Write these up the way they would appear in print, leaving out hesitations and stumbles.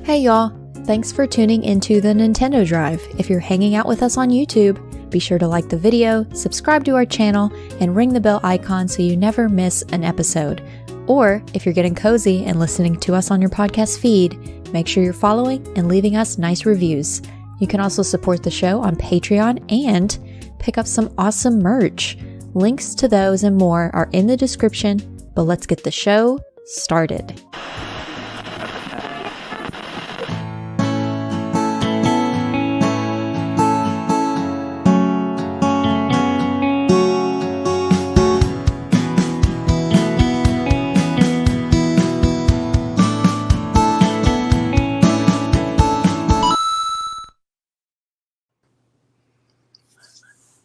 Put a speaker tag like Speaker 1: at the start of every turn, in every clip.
Speaker 1: Hey y'all, thanks for tuning into the Nintendo Drive. If you're hanging out with us on YouTube, be sure to like the video, subscribe to our channel, and ring the bell icon so you never miss an episode. Or if you're getting cozy and listening to us on your podcast feed, make sure you're following and leaving us nice reviews. You can also support the show on Patreon and pick up some awesome merch. Links to those and more are in the description, but let's get the show started.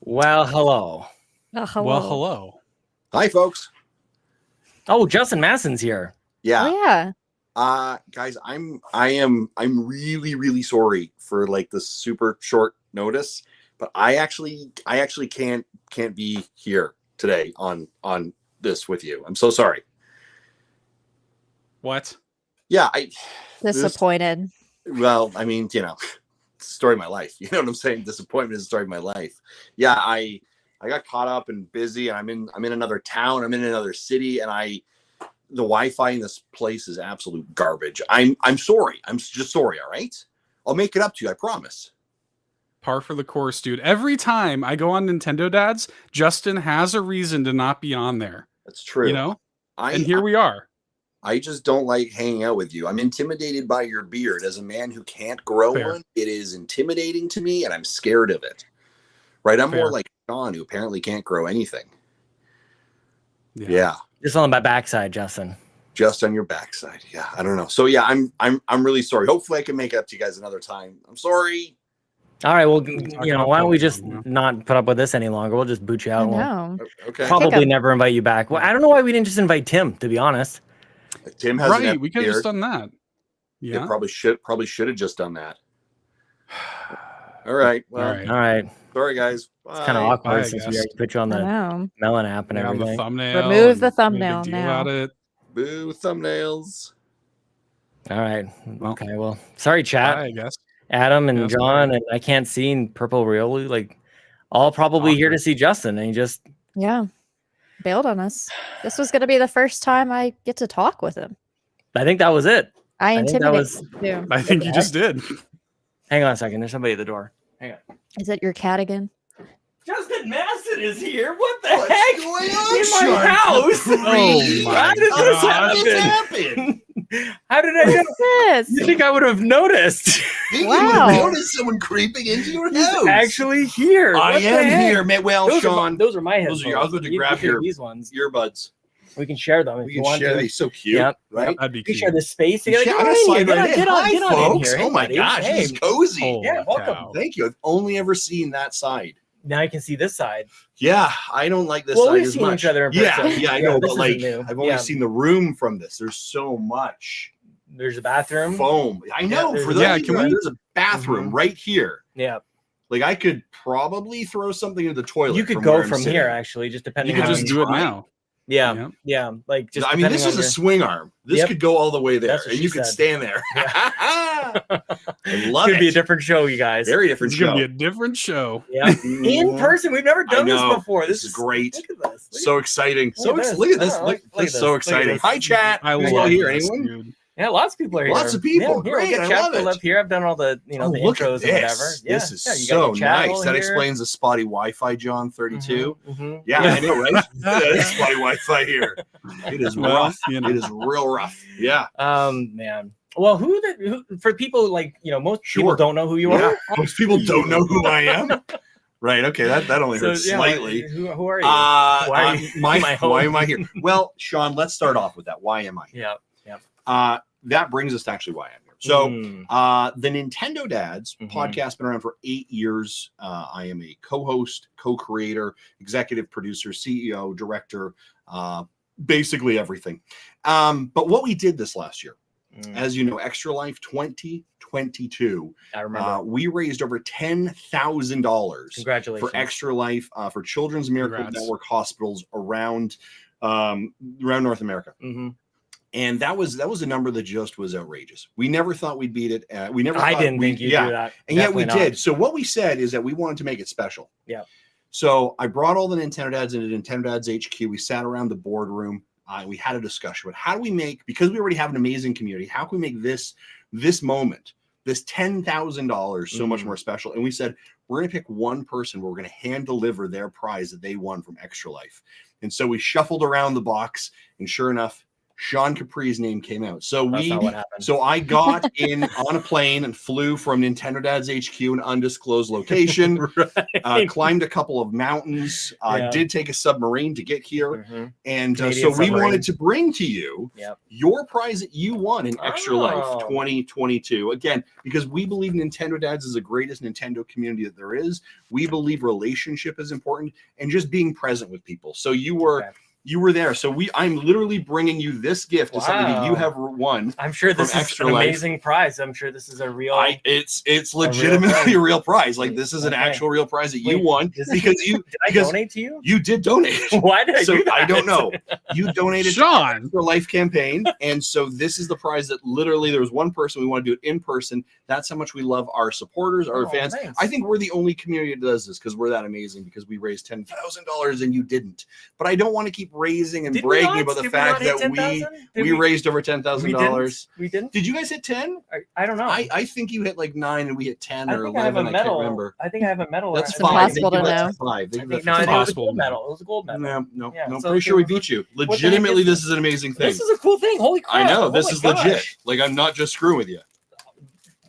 Speaker 2: Well, hello.
Speaker 1: Hello.
Speaker 3: Well, hello.
Speaker 4: Hi, folks.
Speaker 2: Oh, Justin Masson's here.
Speaker 4: Yeah.
Speaker 1: Oh yeah.
Speaker 4: Guys, I'm really sorry for like the super short notice, but I actually can't be here today on this with you. I'm so sorry.
Speaker 3: What?
Speaker 4: Yeah,
Speaker 1: Disappointed.
Speaker 4: Well, I mean, you know, story of my life. You know what I'm saying? Disappointment is the story of my life. Yeah, I got caught up and busy, and I'm in another town. I'm in another city, and the Wi-Fi in this place is absolute garbage. I'm sorry. I'm just sorry. All right, I'll make it up to you. I promise.
Speaker 3: Par for the course, dude. Every time I go on Nintendo Dads, Justin has a reason to not be on there.
Speaker 4: That's true.
Speaker 3: You know? And here we are.
Speaker 4: I just don't like hanging out with you. I'm intimidated by your beard. As a man who can't grow one, it is intimidating to me, and I'm scared of it. Right? I'm more like Sean, who apparently can't grow anything. Yeah.
Speaker 2: Just on my backside, Justin.
Speaker 4: Just on your backside. Yeah. I don't know. So yeah, I'm really sorry. Hopefully I can make it up to you guys another time. I'm sorry.
Speaker 2: All right. Well, you know, why don't we just not put up with this any longer? We'll just boot you out.
Speaker 4: Okay.
Speaker 2: Probably never invite you back. Well, I don't know why we didn't just invite Tim, to be honest.
Speaker 4: Tim has
Speaker 3: right. We could have just done that. Yeah.
Speaker 4: Probably should have just done that. All right. Well,
Speaker 2: all right.
Speaker 4: Sorry, guys. Bye.
Speaker 2: It's kind of awkward since we already put you on the Melon app and everything.
Speaker 3: On the thumbnail.
Speaker 1: Remove the thumbnail now.
Speaker 4: Boo thumbnails.
Speaker 2: All right. Okay. Well, sorry, chat.
Speaker 3: I guess.
Speaker 2: Adam and John and I can't see and Purple Rioli, like all probably here to see Justin, and he just
Speaker 1: bailed on us. This was going to be the first time I get to talk with him.
Speaker 2: I think that was it.
Speaker 1: I intimidated him.
Speaker 3: I think you just did.
Speaker 2: Hang on a second. There's somebody at the door. Hang on.
Speaker 1: Is it your cat again?
Speaker 2: Justin Masson is here. What the heck?
Speaker 4: Going on,
Speaker 2: in my house?
Speaker 3: Oh my
Speaker 2: How did this happen? How did I know?
Speaker 1: This?
Speaker 2: You think I would have noticed?
Speaker 1: Wow.
Speaker 4: You noticed someone creeping into your house.
Speaker 2: Actually here.
Speaker 4: I am here, man. Well, Sean.
Speaker 2: Those are my headphones.
Speaker 4: I was going to grab
Speaker 2: these ones.
Speaker 4: Earbuds.
Speaker 2: We can share them if you want to.
Speaker 4: These. So cute.
Speaker 2: Yep.
Speaker 4: Right?
Speaker 3: That'd be
Speaker 2: We
Speaker 3: cute.
Speaker 2: share this space together.
Speaker 4: Get on, folks.
Speaker 2: Hey,
Speaker 4: oh my
Speaker 2: buddy.
Speaker 4: gosh,
Speaker 2: Hey.
Speaker 4: this is cozy.
Speaker 3: Holy
Speaker 2: Yeah, welcome.
Speaker 3: cow.
Speaker 4: Thank you. I've only ever seen that side.
Speaker 2: Now you can see this side.
Speaker 4: Yeah, I don't like this
Speaker 2: Well,
Speaker 4: side
Speaker 2: we've
Speaker 4: as
Speaker 2: seen
Speaker 4: much.
Speaker 2: each other in person.
Speaker 4: Yeah, I know,
Speaker 2: this
Speaker 4: but like,
Speaker 2: isn't new.
Speaker 4: I've only seen the room from this. There's so much
Speaker 2: There's a bathroom.
Speaker 4: foam. I know.
Speaker 2: Yeah,
Speaker 4: for
Speaker 2: there's-
Speaker 4: those there's a bathroom right here.
Speaker 2: Yeah.
Speaker 4: Like I could probably throw something into the toilet.
Speaker 2: You could
Speaker 4: from
Speaker 2: go
Speaker 4: where I'm
Speaker 2: from
Speaker 4: sitting.
Speaker 2: here, actually, just depending
Speaker 3: You could
Speaker 2: on
Speaker 3: just do it now.
Speaker 2: Yeah. Like just
Speaker 4: I mean, this
Speaker 2: depending
Speaker 4: is
Speaker 2: on
Speaker 4: a
Speaker 2: your-
Speaker 4: swing arm. This could go all the way there,
Speaker 2: That's what
Speaker 4: and
Speaker 2: she
Speaker 4: you could
Speaker 2: said.
Speaker 4: stand there. I love
Speaker 2: Could
Speaker 4: it.
Speaker 2: be a different show, you guys.
Speaker 4: Very different
Speaker 3: It's
Speaker 4: show.
Speaker 3: going to be a different show.
Speaker 2: Yeah. In person. We've never done this before.
Speaker 4: This is great.
Speaker 2: Look at this.
Speaker 4: So exciting.
Speaker 2: Look at
Speaker 4: Look at this.
Speaker 2: this.
Speaker 4: Look
Speaker 2: Look at
Speaker 4: this. So
Speaker 2: this. Look at
Speaker 4: exciting.
Speaker 2: this.
Speaker 4: Hi, chat.
Speaker 3: I
Speaker 4: Who's
Speaker 3: love
Speaker 4: all here?
Speaker 3: this,
Speaker 4: Anyone?
Speaker 3: dude.
Speaker 2: Yeah, lots of people are here.
Speaker 4: Lots of people.
Speaker 2: Yeah, here,
Speaker 4: Great.
Speaker 2: we'll
Speaker 4: I
Speaker 2: get chat
Speaker 4: love
Speaker 2: filled
Speaker 4: it.
Speaker 2: up here. I've done all the the
Speaker 4: Oh, look
Speaker 2: intros
Speaker 4: at
Speaker 2: and whatever.
Speaker 4: this.
Speaker 2: Yeah.
Speaker 4: This is
Speaker 2: Yeah, you
Speaker 4: so
Speaker 2: got the chat
Speaker 4: nice.
Speaker 2: all
Speaker 4: That
Speaker 2: here.
Speaker 4: explains the spotty Wi-Fi, John 32.
Speaker 2: Mhm.
Speaker 4: Yeah, I know, right? That's spotty Wi-Fi here. It is
Speaker 3: Well,
Speaker 4: rough.
Speaker 3: you know.
Speaker 4: It is real rough. Yeah.
Speaker 2: Man. Well, who for people like most people don't know who you
Speaker 4: Yeah.
Speaker 2: are.
Speaker 4: Most people don't know who I am. Right. Okay. That only hurts slightly.
Speaker 2: Who are you?
Speaker 4: Why am I here? Well, Sean, let's start off with that. Why am I here?
Speaker 2: Yeah.
Speaker 4: That brings us to actually why I'm here. So, the Nintendo Dads podcast been around for 8 years. I am a co-host, co-creator, executive producer, CEO, director, basically everything. But what we did this last year, as you know, Extra Life 2022,
Speaker 2: I remember.
Speaker 4: we raised over $10,000.
Speaker 2: Congratulations
Speaker 4: for Extra Life for Children's Miracle
Speaker 3: Congrats.
Speaker 4: Network hospitals around North America. And that was a number that just was outrageous. We never thought we'd beat it.
Speaker 2: I didn't think you'd do that.
Speaker 4: And yet we did. So what we said is that we wanted to make it special.
Speaker 2: Yeah.
Speaker 4: So I brought all the Nintendo dads into Nintendo Dads HQ. We sat around the boardroom. We had a discussion about how do we make, because we already have an amazing community, how can we make this moment, this $10,000 so much more special? And we said, we're going to pick one person where we're going to hand deliver their prize that they won from Extra Life. And so we shuffled around the box, and sure enough, Sean Capri's name came out. So I got in on a plane and flew from Nintendo Dad's HQ, an undisclosed location, climbed a couple of mountains, did take a submarine to get here. And so we wanted to bring to you your prize that you won in Extra Life 2022. Again, because we believe Nintendo Dads is the greatest Nintendo community that there is. We believe relationship is important and just being present with people. So you were there. So I'm literally bringing you this gift to something that you have won.
Speaker 2: I'm sure this is an amazing prize. I'm sure this is a real.
Speaker 4: It's legitimately a real prize. Like this is an actual real prize that you won because you.
Speaker 2: Did I donate to you?
Speaker 4: You did donate.
Speaker 2: Why did I do that?
Speaker 4: I don't know. You donated
Speaker 3: Sean
Speaker 4: to the Life campaign, and so this is the prize that literally there was one person we want to do it in person. That's how much we love our supporters, our fans.
Speaker 2: Thanks.
Speaker 4: I think we're the only community that does this because we're that amazing. Because we raised $10,000 and you didn't. But I don't want to keep raising and bragging about the fact that we raised over $10,000.
Speaker 2: We didn't.
Speaker 4: Did you guys hit 10?
Speaker 2: I don't know.
Speaker 4: I think you hit like 9 and we hit 10 or 11. I can't remember.
Speaker 2: I think I have a medal.
Speaker 4: That's
Speaker 1: It's impossible to know.
Speaker 4: 5.
Speaker 2: No, it was a gold medal. It was a gold medal.
Speaker 4: No.
Speaker 2: Yeah,
Speaker 4: I'm
Speaker 2: so
Speaker 4: pretty sure we beat you. Legitimately, this is an amazing thing.
Speaker 2: This is a cool thing. Holy crap!
Speaker 4: I know this is legit. Like I'm not just screwing with you.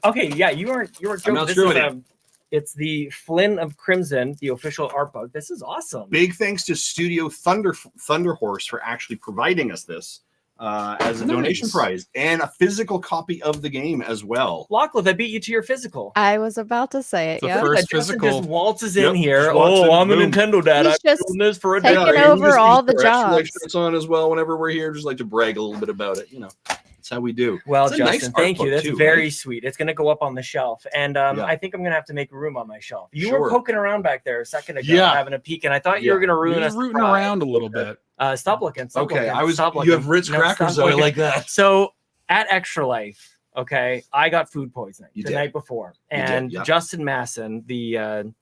Speaker 2: Okay, yeah, you weren't joking.
Speaker 4: I'm not screwing with you.
Speaker 2: It's the Flynn of Crimson, the official art book. This is awesome.
Speaker 4: Big thanks to Studio Thunder Horse for actually providing us this as a donation prize and a physical copy of the game as well.
Speaker 2: Lockwood, I beat you to your physical.
Speaker 1: I was about to say it.
Speaker 3: The
Speaker 1: Yeah.
Speaker 3: first
Speaker 2: Justin
Speaker 3: physical.
Speaker 2: just waltzes in here.
Speaker 4: waltzes in,
Speaker 2: I'm a
Speaker 4: boom.
Speaker 2: Nintendo dad.
Speaker 1: He's
Speaker 2: I've
Speaker 1: just
Speaker 2: been doing this for a
Speaker 1: taking
Speaker 2: decade.
Speaker 1: over all the jobs.
Speaker 4: Shirts on as well. Whenever we're here, just like to brag a little bit about it. You know, that's how we do.
Speaker 2: Well,
Speaker 4: it's a
Speaker 2: Justin,
Speaker 4: nice art
Speaker 2: thank you.
Speaker 4: book
Speaker 2: That's
Speaker 4: too,
Speaker 2: very
Speaker 4: right?
Speaker 2: sweet. It's going to go up on the shelf. And I think I'm going to have to make room on my shelf. You were poking around back there a second ago, having a peek, and I thought you were going to ruin us.
Speaker 3: Rooting around a little bit.
Speaker 2: Stop looking. Stop looking.
Speaker 4: You have Ritz crackers, though. I like that.
Speaker 2: So at Extra Life, okay, I got food poisoning the night before. And Justin Masson, the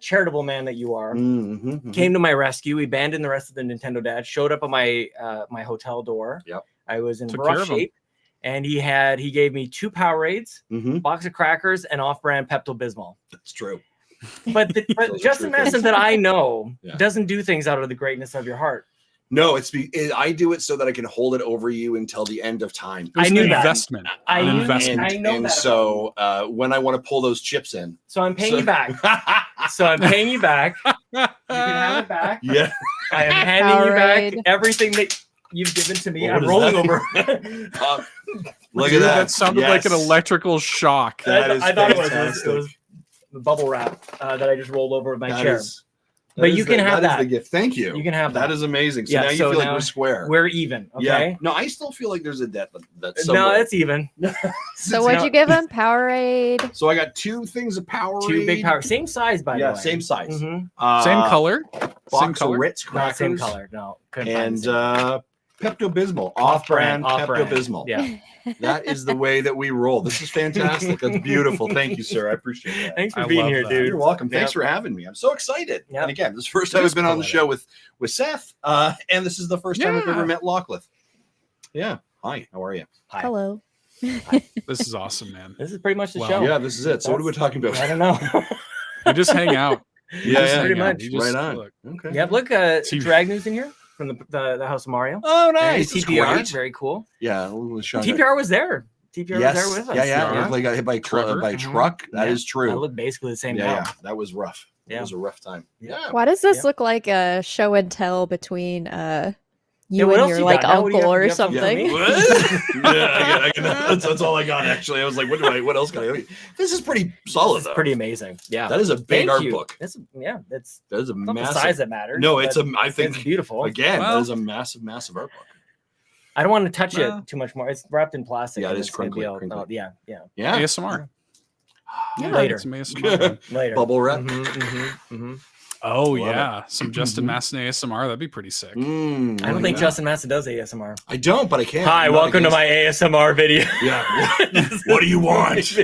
Speaker 2: charitable man that you are, came to my rescue. He abandoned the rest of the Nintendo Dad, showed up at my my hotel door.
Speaker 4: Yep.
Speaker 2: I was in rough shape, and he gave me 2 Powerades, box of crackers, and off-brand Pepto-Bismol.
Speaker 4: That's true.
Speaker 2: But Justin Masson that I know doesn't do things out of the greatness of your heart.
Speaker 4: No, I do it so that I can hold it over you until the end of time.
Speaker 3: I knew that.
Speaker 2: Investment. I know that.
Speaker 4: So when I want to pull those chips in.
Speaker 2: So I'm paying you back. You can have it back.
Speaker 4: Yeah.
Speaker 2: I am handing you back everything that you've given to me. I'm rolling over.
Speaker 4: Look at that.
Speaker 3: That sounded like an electrical shock.
Speaker 2: I thought it was the bubble wrap that I just rolled over my chair. But you can have that.
Speaker 4: That is the gift. Thank you.
Speaker 2: You can have that.
Speaker 4: That is amazing. So now you feel like we're square.
Speaker 2: We're even. Okay.
Speaker 4: Yeah. No, I still feel like there's a debt. That's
Speaker 2: no, it's even.
Speaker 1: So what'd you give him? Powerade.
Speaker 4: So I got 2 things of Powerade.
Speaker 2: 2 big Power. Same size, by the way.
Speaker 4: Yeah, same size.
Speaker 3: Same color.
Speaker 4: Box of Ritz crackers.
Speaker 2: Not same color. No.
Speaker 4: And Pepto-Bismol. Off-brand Pepto-Bismol.
Speaker 2: Yeah.
Speaker 4: That is the way that we roll. This is fantastic. That's beautiful. Thank you, sir. I appreciate that.
Speaker 2: Thanks for being here, dude.
Speaker 4: You're welcome. Thanks for having me. I'm so excited. And again, this is the first time I've been on the show with Seth. And this is the first time I've ever met Lockwood. Yeah. Hi. How are you?
Speaker 2: Hi.
Speaker 1: Hello.
Speaker 3: This is awesome, man.
Speaker 2: This is pretty much the show.
Speaker 4: Yeah, this is it. So what are we talking about?
Speaker 2: I don't know.
Speaker 3: We just hang out.
Speaker 4: Yeah,
Speaker 2: pretty much.
Speaker 4: Right on.
Speaker 2: Look. Okay. Yeah, look, Drag News in here from the House of Mario.
Speaker 4: Oh, nice.
Speaker 2: TPR, very cool.
Speaker 4: Yeah,
Speaker 2: TPR was there. TPR was there with us.
Speaker 4: Yeah. Looked like I got hit by a truck. That is true.
Speaker 2: I looked basically the same.
Speaker 4: Yeah, that was rough. Yeah. It was a rough time. Yeah.
Speaker 1: Why does this look like a show and tell between you and your uncle or something?
Speaker 4: I that's all I got actually. I was like, what else can I do? This is pretty solid. This is
Speaker 2: pretty amazing. Yeah.
Speaker 4: That is a big art book.
Speaker 2: That is
Speaker 4: a massive
Speaker 2: the size that matters.
Speaker 4: No, I think
Speaker 2: it's beautiful.
Speaker 4: Again, that is a massive art book.
Speaker 2: I don't want to touch it too much more. It's wrapped in plastic.
Speaker 4: Yeah, it is crinkly.
Speaker 2: Yeah.
Speaker 3: ASMR.
Speaker 2: Later.
Speaker 3: ASMR.
Speaker 2: Later.
Speaker 4: Bubble wrap.
Speaker 3: Oh yeah, some Justin Masson ASMR. That'd be pretty sick.
Speaker 2: I don't think Justin Masson does ASMR.
Speaker 4: I don't, but I can.
Speaker 2: Hi, welcome to my ASMR video.
Speaker 4: Yeah. What do you want?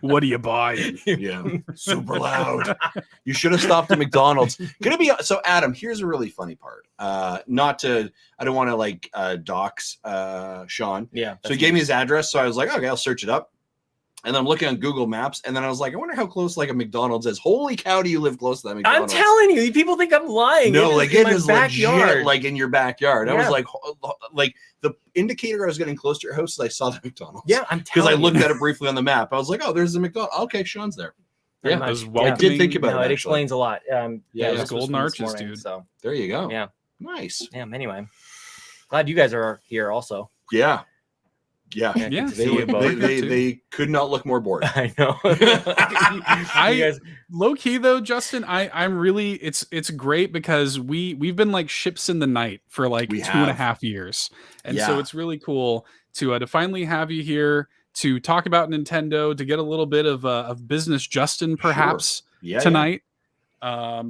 Speaker 3: What do you buy?
Speaker 4: Yeah. Super loud. You should have stopped at McDonald's. So Adam, here's a really funny part. I don't want to like dox Sean.
Speaker 2: Yeah.
Speaker 4: So he gave me his address. So I was like, okay, I'll search it up. And then I'm looking on Google Maps, and then I was like, I wonder how close like a McDonald's is. Holy cow, do you live close to that McDonald's?
Speaker 2: I'm telling you, people think I'm lying.
Speaker 4: No, like it is
Speaker 2: backyard.
Speaker 4: legit, like in your backyard. I was like the indicator I was getting close to your house is I saw the McDonald's.
Speaker 2: Yeah, I'm telling you.
Speaker 4: Because I looked at it briefly on the map. I was like, oh, there's the McDonald's. Okay, Sean's there. Yeah,
Speaker 3: I
Speaker 4: did think about it.
Speaker 2: It explains a lot.
Speaker 3: Those golden arches, dude.
Speaker 2: So
Speaker 4: there you go.
Speaker 2: Yeah,
Speaker 4: nice.
Speaker 2: Yeah. Anyway, glad you guys are here also.
Speaker 4: Yeah.
Speaker 3: Yeah.
Speaker 4: They could not look more bored.
Speaker 2: I know.
Speaker 3: Low key though, Justin, I'm really it's great because we've been like ships in the night for like 2.5 years, and so it's really cool to finally have you here to talk about Nintendo, to get a little bit of business Justin perhaps tonight,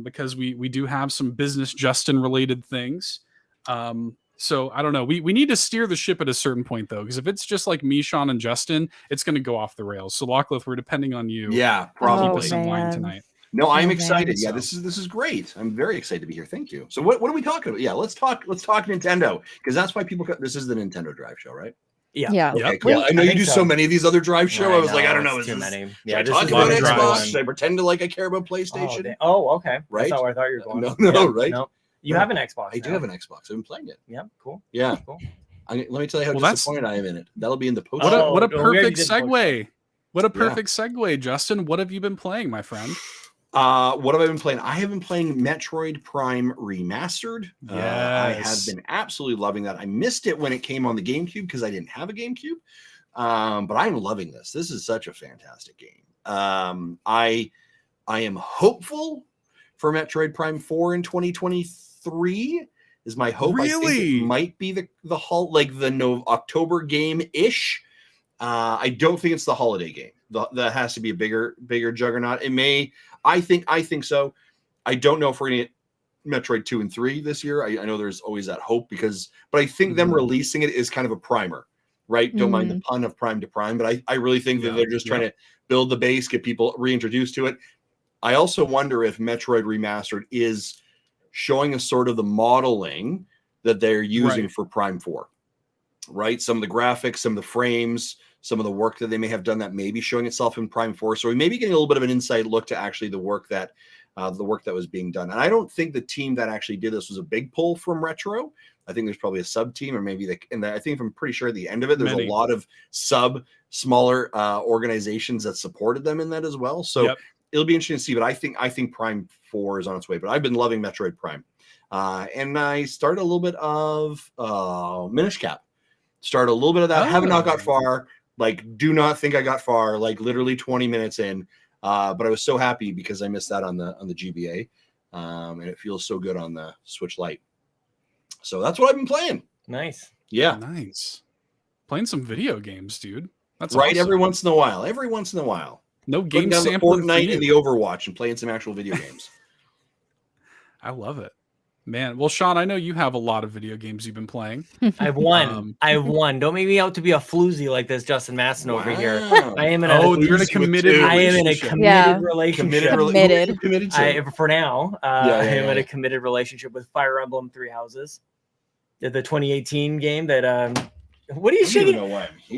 Speaker 3: because we do have some business Justin related things. So I don't know. We need to steer the ship at a certain point though, because if it's just like me, Sean, and Justin, it's going to go off the rails. So Lockleth, we're depending on you.
Speaker 4: Yeah, probably.
Speaker 3: Keep us in line tonight.
Speaker 4: No, I'm excited. Yeah, this is great. I'm very excited to be here. Thank you. So what are we talking about? Yeah, let's talk Nintendo, because that's why people. This is the Nintendo Drive Show, right?
Speaker 2: Yeah.
Speaker 4: Okay, cool. I know you do so many of these other drive show. I was like, I don't know.
Speaker 2: Too many.
Speaker 4: Yeah, talk about Xbox. Should I pretend to like I care about PlayStation?
Speaker 2: Oh, okay.
Speaker 4: Right.
Speaker 2: That's how I thought you were going.
Speaker 4: No, right.
Speaker 2: No. You have an Xbox.
Speaker 4: I do have an Xbox. I've been playing it.
Speaker 2: Yeah, cool.
Speaker 4: Yeah,
Speaker 2: cool.
Speaker 4: Let me tell you how disappointed I am in it. That'll be in the post.
Speaker 3: What a perfect segue. What a perfect segue, Justin. What have you been playing, my friend?
Speaker 4: What have I been playing? I have been playing Metroid Prime Remastered.
Speaker 3: Yes.
Speaker 4: I have been absolutely loving that. I missed it when it came on the GameCube because I didn't have a GameCube. But I'm loving this. This is such a fantastic game. I am hopeful for Metroid Prime 4 in 2023 is my hope.
Speaker 3: Really?
Speaker 4: I think it might be the October game-ish. I don't think it's the holiday game. That has to be a bigger juggernaut. It may. I think so. I don't know if we're going to get Metroid 2 and 3 this year. I know there's always that hope but I think them releasing it is kind of a primer, right? Don't mind the pun of prime to prime, but I really think that they're just trying to build the base, get people reintroduced to it. I also wonder if Metroid Remastered is showing us sort of the modeling that they're using for Prime 4, right? Some of the graphics, some of the frames, some of the work that they may have done that may be showing itself in Prime 4. So we may be getting a little bit of an inside look to actually the work that was being done. And I don't think the team that actually did this was a big pull from Retro. I think there's probably a sub team, or maybe I think I'm pretty sure at the end of it, there's a lot of smaller organizations that supported them in that as well. So it'll be interesting to see, but I think Prime 4 is on its way. But I've been loving Metroid Prime. And I started a little bit of Minish Cap. Started a little bit of that. Haven't not got far. Like, do not think I got far. Like, literally 20 minutes in. But I was so happy because I missed that on the GBA. And it feels so good on the Switch Lite. So that's what I've been playing.
Speaker 2: Nice.
Speaker 4: Yeah.
Speaker 3: Nice. Playing some video games, dude. That's
Speaker 4: right.
Speaker 3: awesome.
Speaker 4: Every once in a while.
Speaker 3: No game
Speaker 4: sampling. Fortnite and the Overwatch and playing some actual video games.
Speaker 3: I love it, man. Well, Sean, I know you have a lot of video games you've been playing.
Speaker 2: I've won. Don't make me out to be a floozy like this Justin Masson over here. I am in
Speaker 3: you're in a committed.
Speaker 2: I am in a committed relationship.
Speaker 1: Committed.
Speaker 2: For now, I am in a committed relationship with Fire Emblem Three Houses, the 2018 game that. What are you shaking?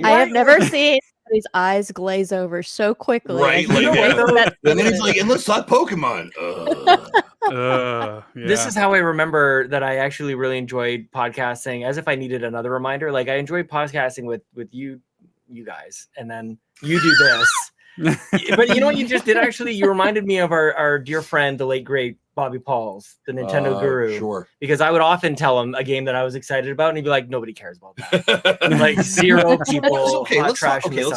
Speaker 1: I have never seen his eyes glaze over so quickly.
Speaker 4: Right. And then he's like, and let's talk Pokemon.
Speaker 2: This is how I remember that I actually really enjoyed podcasting, as if I needed another reminder. Like, I enjoyed podcasting with you guys, and then you do this. But you know what you just did? Actually, you reminded me of our dear friend, the late great Bobby Pauls, the Nintendo guru.
Speaker 4: Sure.
Speaker 2: Because I would often tell him a game that I was excited about, and he'd be like, "Nobody cares about that." Like 0 people.
Speaker 4: Let's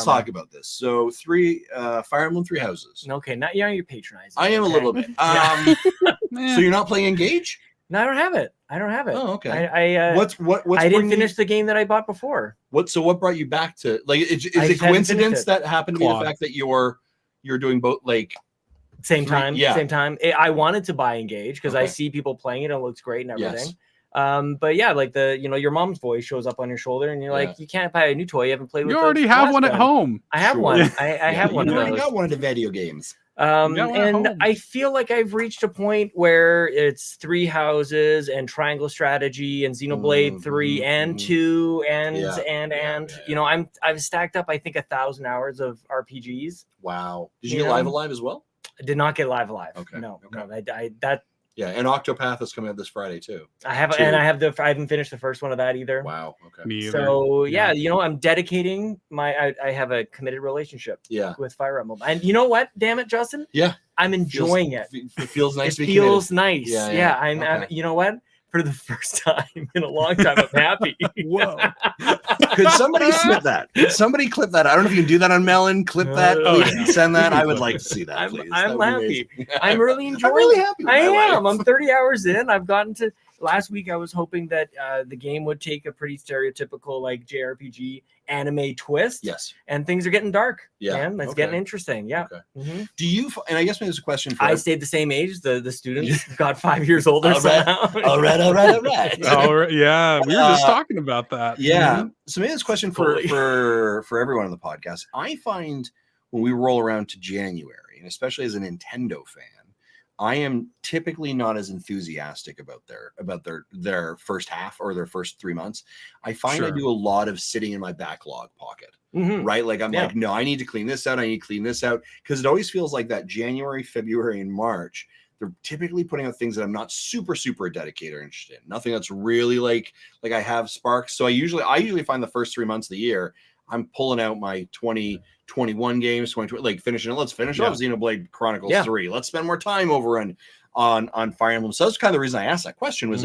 Speaker 4: talk about this. So Fire Emblem Three Houses.
Speaker 2: Okay, not you're patronizing.
Speaker 4: I am a little bit. So you're not playing Engage?
Speaker 2: No, I don't have it.
Speaker 4: Oh, okay.
Speaker 2: I didn't finish the game that I bought before.
Speaker 4: What brought you back to is it coincidence that happened to be the fact that you're doing both, like
Speaker 2: Same time. I wanted to buy Engage because I see people playing it and it looks great and everything. But yeah, like your mom's voice shows up on your shoulder and you're like, you can't buy a new toy. You haven't played with.
Speaker 3: You already have one at home.
Speaker 2: I have one. I have one.
Speaker 4: You already got one of the video games.
Speaker 2: And I feel like I've reached a point where it's 3 houses and triangle strategy and Xenoblade 3 and 2 and I've stacked up I think 1,000 hours of RPGs.
Speaker 4: Wow. Did you get Live Alive as well?
Speaker 2: I did not get Live Alive.
Speaker 4: Okay.
Speaker 2: No.
Speaker 4: And Octopath is coming out this Friday too.
Speaker 2: I haven't finished the first one of that either.
Speaker 4: Wow. Okay.
Speaker 3: Me either.
Speaker 2: So I'm dedicating I have a committed relationship with Fire Emblem. And you know what? Damn it, Justin.
Speaker 4: Yeah.
Speaker 2: I'm enjoying it.
Speaker 4: It feels nice.
Speaker 2: It feels nice. Yeah. I'm you know what? For the first time in a long time, I'm happy.
Speaker 3: Whoa.
Speaker 4: Could somebody snip that? Could somebody clip that? I don't know if you can do that on Melon. Clip that. Send that. I would like to see that, please.
Speaker 2: I'm happy. I'm really enjoying it.
Speaker 4: I'm really happy with
Speaker 2: I
Speaker 4: life.
Speaker 2: am. I'm 30 hours in. I've gotten to... Last week, I was hoping that the game would take a pretty stereotypical like JRPG anime twist.
Speaker 4: Yes.
Speaker 2: And things are getting dark.
Speaker 4: Yeah.
Speaker 2: Man. It's getting interesting. Yeah.
Speaker 4: Okay.
Speaker 2: Mm-hmm.
Speaker 4: Do you... And I guess maybe there's a question for...
Speaker 2: I stayed the same age. The students got 5 years older.
Speaker 4: All right.
Speaker 3: Yeah, we were just talking about that.
Speaker 4: Yeah.
Speaker 2: Mm-hmm.
Speaker 4: So maybe this question for everyone on the podcast. I find when we roll around to January, and especially as a Nintendo fan, I am typically not as enthusiastic about their first half or their first 3 months. I find I do a lot of sitting in my backlog pocket, right? Like I'm like, no, I need to clean this out. I need to clean this out because it always feels like that January, February, and March. They're typically putting out things that I'm not super dedicated or interested in. Nothing that's really like I have sparks. So I usually find the first 3 months of the year, I'm pulling out my 2021 games, 2020, like finishing it. Let's finish off Xenoblade Chronicles 3. Let's spend more time over on Fire Emblem. So that's kind of the reason I asked that question. Was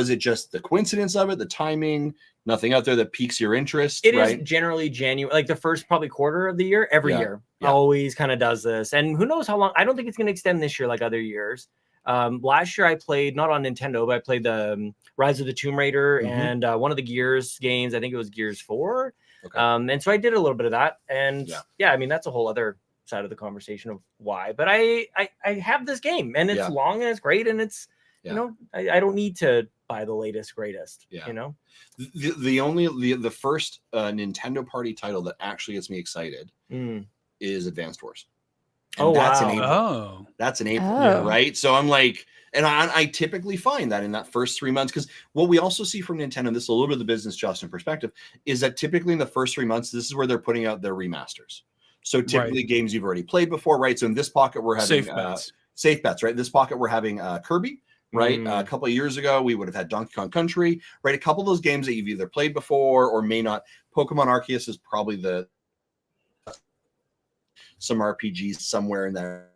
Speaker 4: it just the coincidence of it, the timing, nothing out there that piques your interest?
Speaker 2: It is generally January, like the first probably quarter of the year, every year always kind of does this. And who knows how long? I don't think it's going to extend this year like other years. Last year I played not on Nintendo, but I played the Rise of the Tomb Raider and one of the Gears games. I think it was Gears 4. Okay. And so I did a little bit of that. And I mean, that's a whole other side of the conversation of why. But I have this game and it's long and it's great. And it's, I don't need to buy the latest, greatest,
Speaker 4: The first Nintendo party title that actually gets me excited is Advanced Wars. And that's an April. That's an April, right? So I'm like, and I typically find that in that first 3 months, because what we also see from Nintendo, this is a little bit of the business Justin perspective, is that typically in the first 3 months, this is where they're putting out their remasters. So typically games you've already played before, right? So in this pocket, we're having safe bets, right? This pocket, we're having Kirby, right? A couple of years ago, we would have had Donkey Kong Country, right? A couple of those games that you've either played before or may not. Pokemon Arceus is probably some RPGs somewhere in there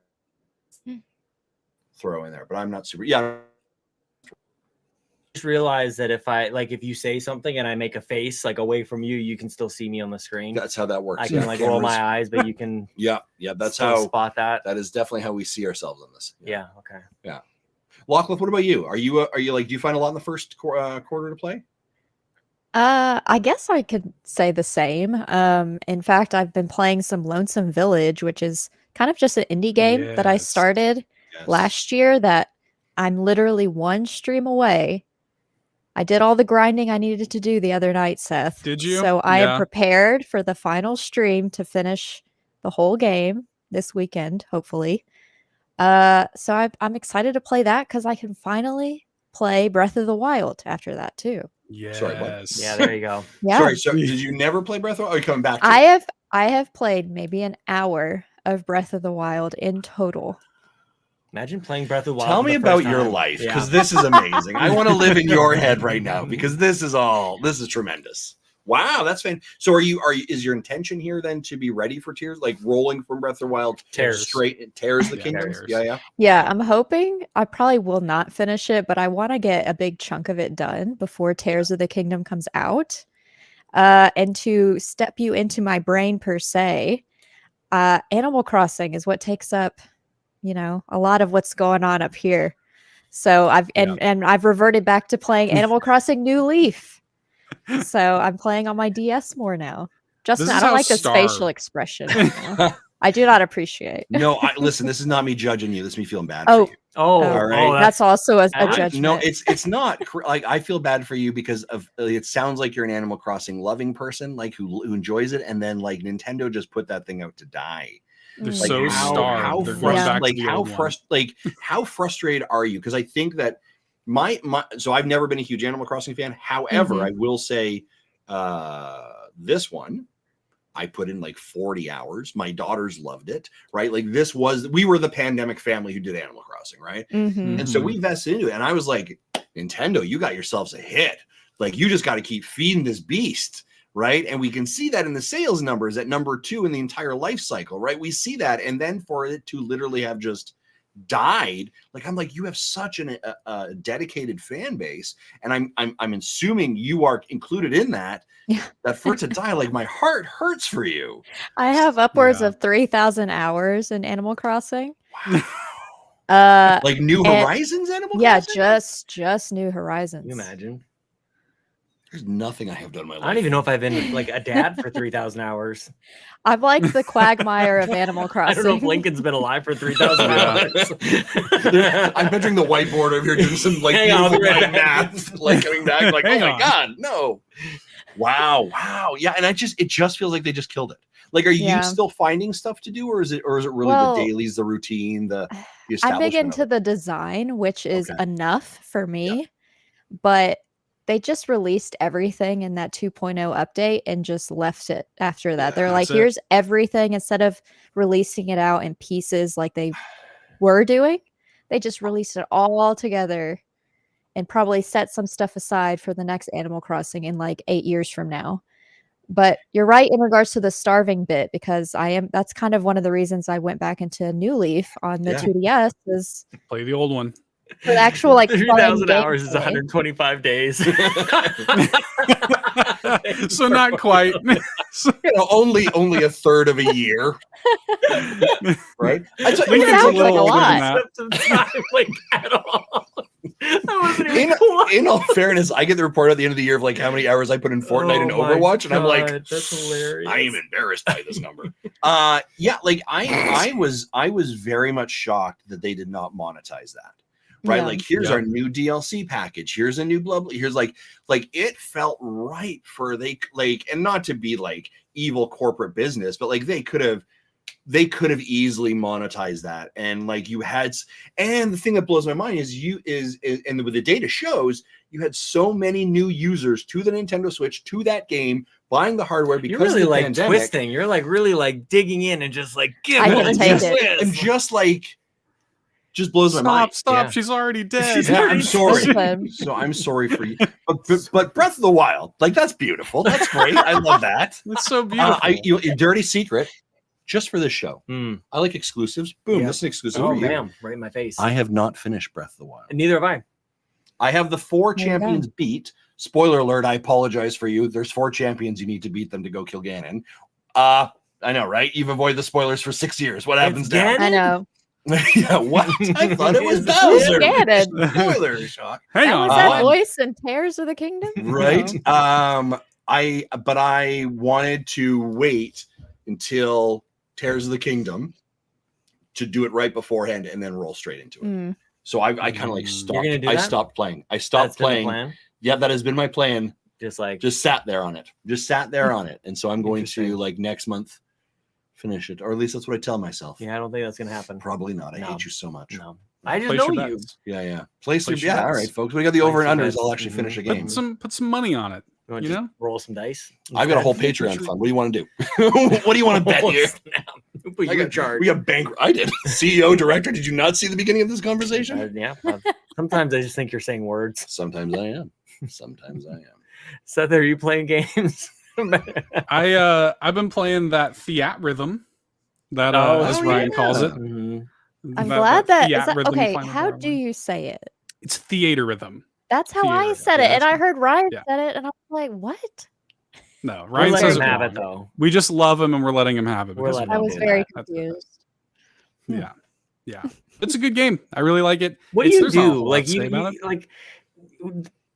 Speaker 4: throw in there, but I'm not super
Speaker 2: just realize that if you say something and I make a face like away from you, you can still see me on the screen.
Speaker 4: That's how that works.
Speaker 2: I can roll my eyes, but you can
Speaker 4: that's how
Speaker 2: spot that.
Speaker 4: That is definitely how we see ourselves in this.
Speaker 2: Okay.
Speaker 4: Lachlan, what about you? Are you like, do you find a lot in the first quarter to play?
Speaker 1: I guess I could say the same. In fact, I've been playing some Lonesome Village, which is kind of just an indie game that I started last year that I'm literally one stream away. I did all the grinding I needed to do the other night, Seth.
Speaker 3: Did you?
Speaker 1: So I am prepared for the final stream to finish the whole game this weekend, hopefully. So I'm excited to play that because I can finally play Breath of the Wild after that too.
Speaker 3: Yes.
Speaker 4: Sorry, what?
Speaker 2: Yeah, there you go.
Speaker 4: Sorry, so did you never play Breath of the Wild? Or are you coming back to
Speaker 1: it? I have played maybe an hour of Breath of the Wild in total.
Speaker 2: Imagine playing Breath of the Wild.
Speaker 4: Tell me about your life, because this is amazing. I want to live in your head right now because this is tremendous. Wow, that's fantastic. So is your intention here then to be ready for Tears, like rolling from Breath of the Wild straight Tears the Kingdoms?
Speaker 1: Yeah, I'm hoping. I probably will not finish it, but I want to get a big chunk of it done before Tears of the Kingdom comes out. And to step you into my brain per se, Animal Crossing is what takes up, a lot of what's going on up here. So I've reverted back to playing Animal Crossing New Leaf. So I'm playing on my DS more now. Justin, I don't like this facial expression. I do not appreciate.
Speaker 4: No, listen, this is not me judging you. This is me feeling bad
Speaker 1: Oh.
Speaker 4: for you.
Speaker 2: Oh,
Speaker 4: all right.
Speaker 1: That's also a judgment.
Speaker 4: No, it's not. Like, I feel bad for you because of it sounds like you're an Animal Crossing loving person, like who enjoys it, and then like Nintendo just put that thing out to die.
Speaker 3: They're
Speaker 4: Like,
Speaker 3: so starved. They're going back to the old one.
Speaker 4: How frustrated are you? Because I think that so I've never been a huge Animal Crossing fan. However, I will say this one I put in like 40 hours. My daughters loved it, right? Like we were the pandemic family who did Animal Crossing, right? And so we vested into it. And I was like, Nintendo, you got yourselves a hit. Like, you just got to keep feeding this beast, right? And we can see that in the sales numbers at number 2 in the entire life cycle, right? We see that. And then for it to literally have just died, like, I'm like, you have such a dedicated fan base, and I'm assuming you are included in that. That for it to die, like, my heart hurts for you.
Speaker 1: I have upwards of 3,000 hours in Animal Crossing.
Speaker 4: Wow. Like New Horizons Animal Crossing?
Speaker 1: Yeah, just New Horizons.
Speaker 2: Can you imagine?
Speaker 4: There's nothing I have done in my life.
Speaker 2: I don't even know if I've been like a dad for 3,000 hours.
Speaker 1: I'm like the quagmire of Animal Crossing.
Speaker 2: I don't know if Lincoln's been alive for 3,000 hours.
Speaker 4: I'm picturing the whiteboard over here doing some like math, like coming back, like, oh my God, no. Wow. Yeah, and it just feels like they just killed it. Like, are you still finding stuff to do, or is it really the dailies, the routine, the establishment?
Speaker 1: I'm big into the design, which is enough for me, but they just released everything in that 2.0 update and just left it after that. They're like, here's everything, instead of releasing it out in pieces like they were doing. They just released it all together and probably set some stuff aside for the next Animal Crossing in like 8 years from now. But you're right in regards to the starving bit, because that's kind of one of the reasons I went back into New Leaf on the 2DS is
Speaker 3: play the old one.
Speaker 1: For the actual like
Speaker 2: 3,000 hours is 125 days.
Speaker 3: So not quite.
Speaker 4: Only a third of a year. Right?
Speaker 1: It sounds like a lot.
Speaker 2: Like, at all.
Speaker 4: In all fairness, I get the report at the end of the year of like how many hours I put in Fortnite and Overwatch, and I'm like,
Speaker 2: that's hilarious.
Speaker 4: I am embarrassed by this number. Like I was very much shocked that they did not monetize that. Right, like, here's our new DLC package. Here's a new blah blah. Here's like it felt right for and not to be like evil corporate business, but like they could have easily monetized that. And like and the thing that blows my mind is and with the data shows you had so many new users to the Nintendo Switch, to that game, buying the hardware because
Speaker 2: you're really
Speaker 4: of the
Speaker 2: like
Speaker 4: pandemic.
Speaker 2: Twisting. You're like really like digging in and just like give
Speaker 1: it.
Speaker 4: And just like. Just blows my mind.
Speaker 3: Stop! She's already dead.
Speaker 4: I'm sorry. So I'm sorry for you. But Breath of the Wild, like, that's beautiful. That's great. I love that.
Speaker 3: That's so beautiful.
Speaker 4: A dirty secret, just for this show. I like exclusives. Boom! This is an exclusive for you.
Speaker 2: Bam, right in my face.
Speaker 4: I have not finished Breath of the Wild.
Speaker 2: And neither have I.
Speaker 4: I have the 4 champions beat. Spoiler alert! I apologize for you. There's 4 champions. You need to beat them to go kill Ganon. I know, right? You've avoided the spoilers for 6 years. What happens now?
Speaker 1: I know.
Speaker 4: Yeah, what? I thought it was Bowser.
Speaker 2: Spoiler shock.
Speaker 3: Hang on.
Speaker 1: Was that voice in Tears of the Kingdom?
Speaker 4: Right. I wanted to wait until Tears of the Kingdom to do it right beforehand and then roll straight into it. So I kind of like stopped. I stopped playing. That's playing. Yeah, that has been my plan. Just sat there on it. And so I'm going to like next month finish it, or at least that's what I tell myself.
Speaker 2: Yeah, I don't think that's gonna happen.
Speaker 4: Probably not. I hate you so much.
Speaker 2: No, I just know you.
Speaker 4: Yeah. Place yeah. All right, folks. We got the over and unders. I'll actually finish a game.
Speaker 3: Put some money on it.
Speaker 2: You know, roll some dice.
Speaker 4: I've got a whole Patreon fund. What do you want to do? What do you want to bet here?
Speaker 2: Put you in charge.
Speaker 4: We got bank. I did. CEO, director. Did you not see the beginning of this conversation?
Speaker 2: Yeah. Sometimes I just think you're saying words.
Speaker 4: Sometimes I am.
Speaker 2: Seth, are you playing games?
Speaker 3: I've been playing that Fiat rhythm, that as Ryan calls it.
Speaker 1: I'm glad that is that okay. How do you say it?
Speaker 3: It's theater rhythm.
Speaker 1: That's how I said it, and I heard Ryan said it, and I was like, "What?"
Speaker 3: No, Ryan says it
Speaker 2: have it though.
Speaker 3: We just love him, and we're letting him have it.
Speaker 1: I was very confused.
Speaker 3: Yeah, it's a good game. I really like it.
Speaker 2: What do you do? Like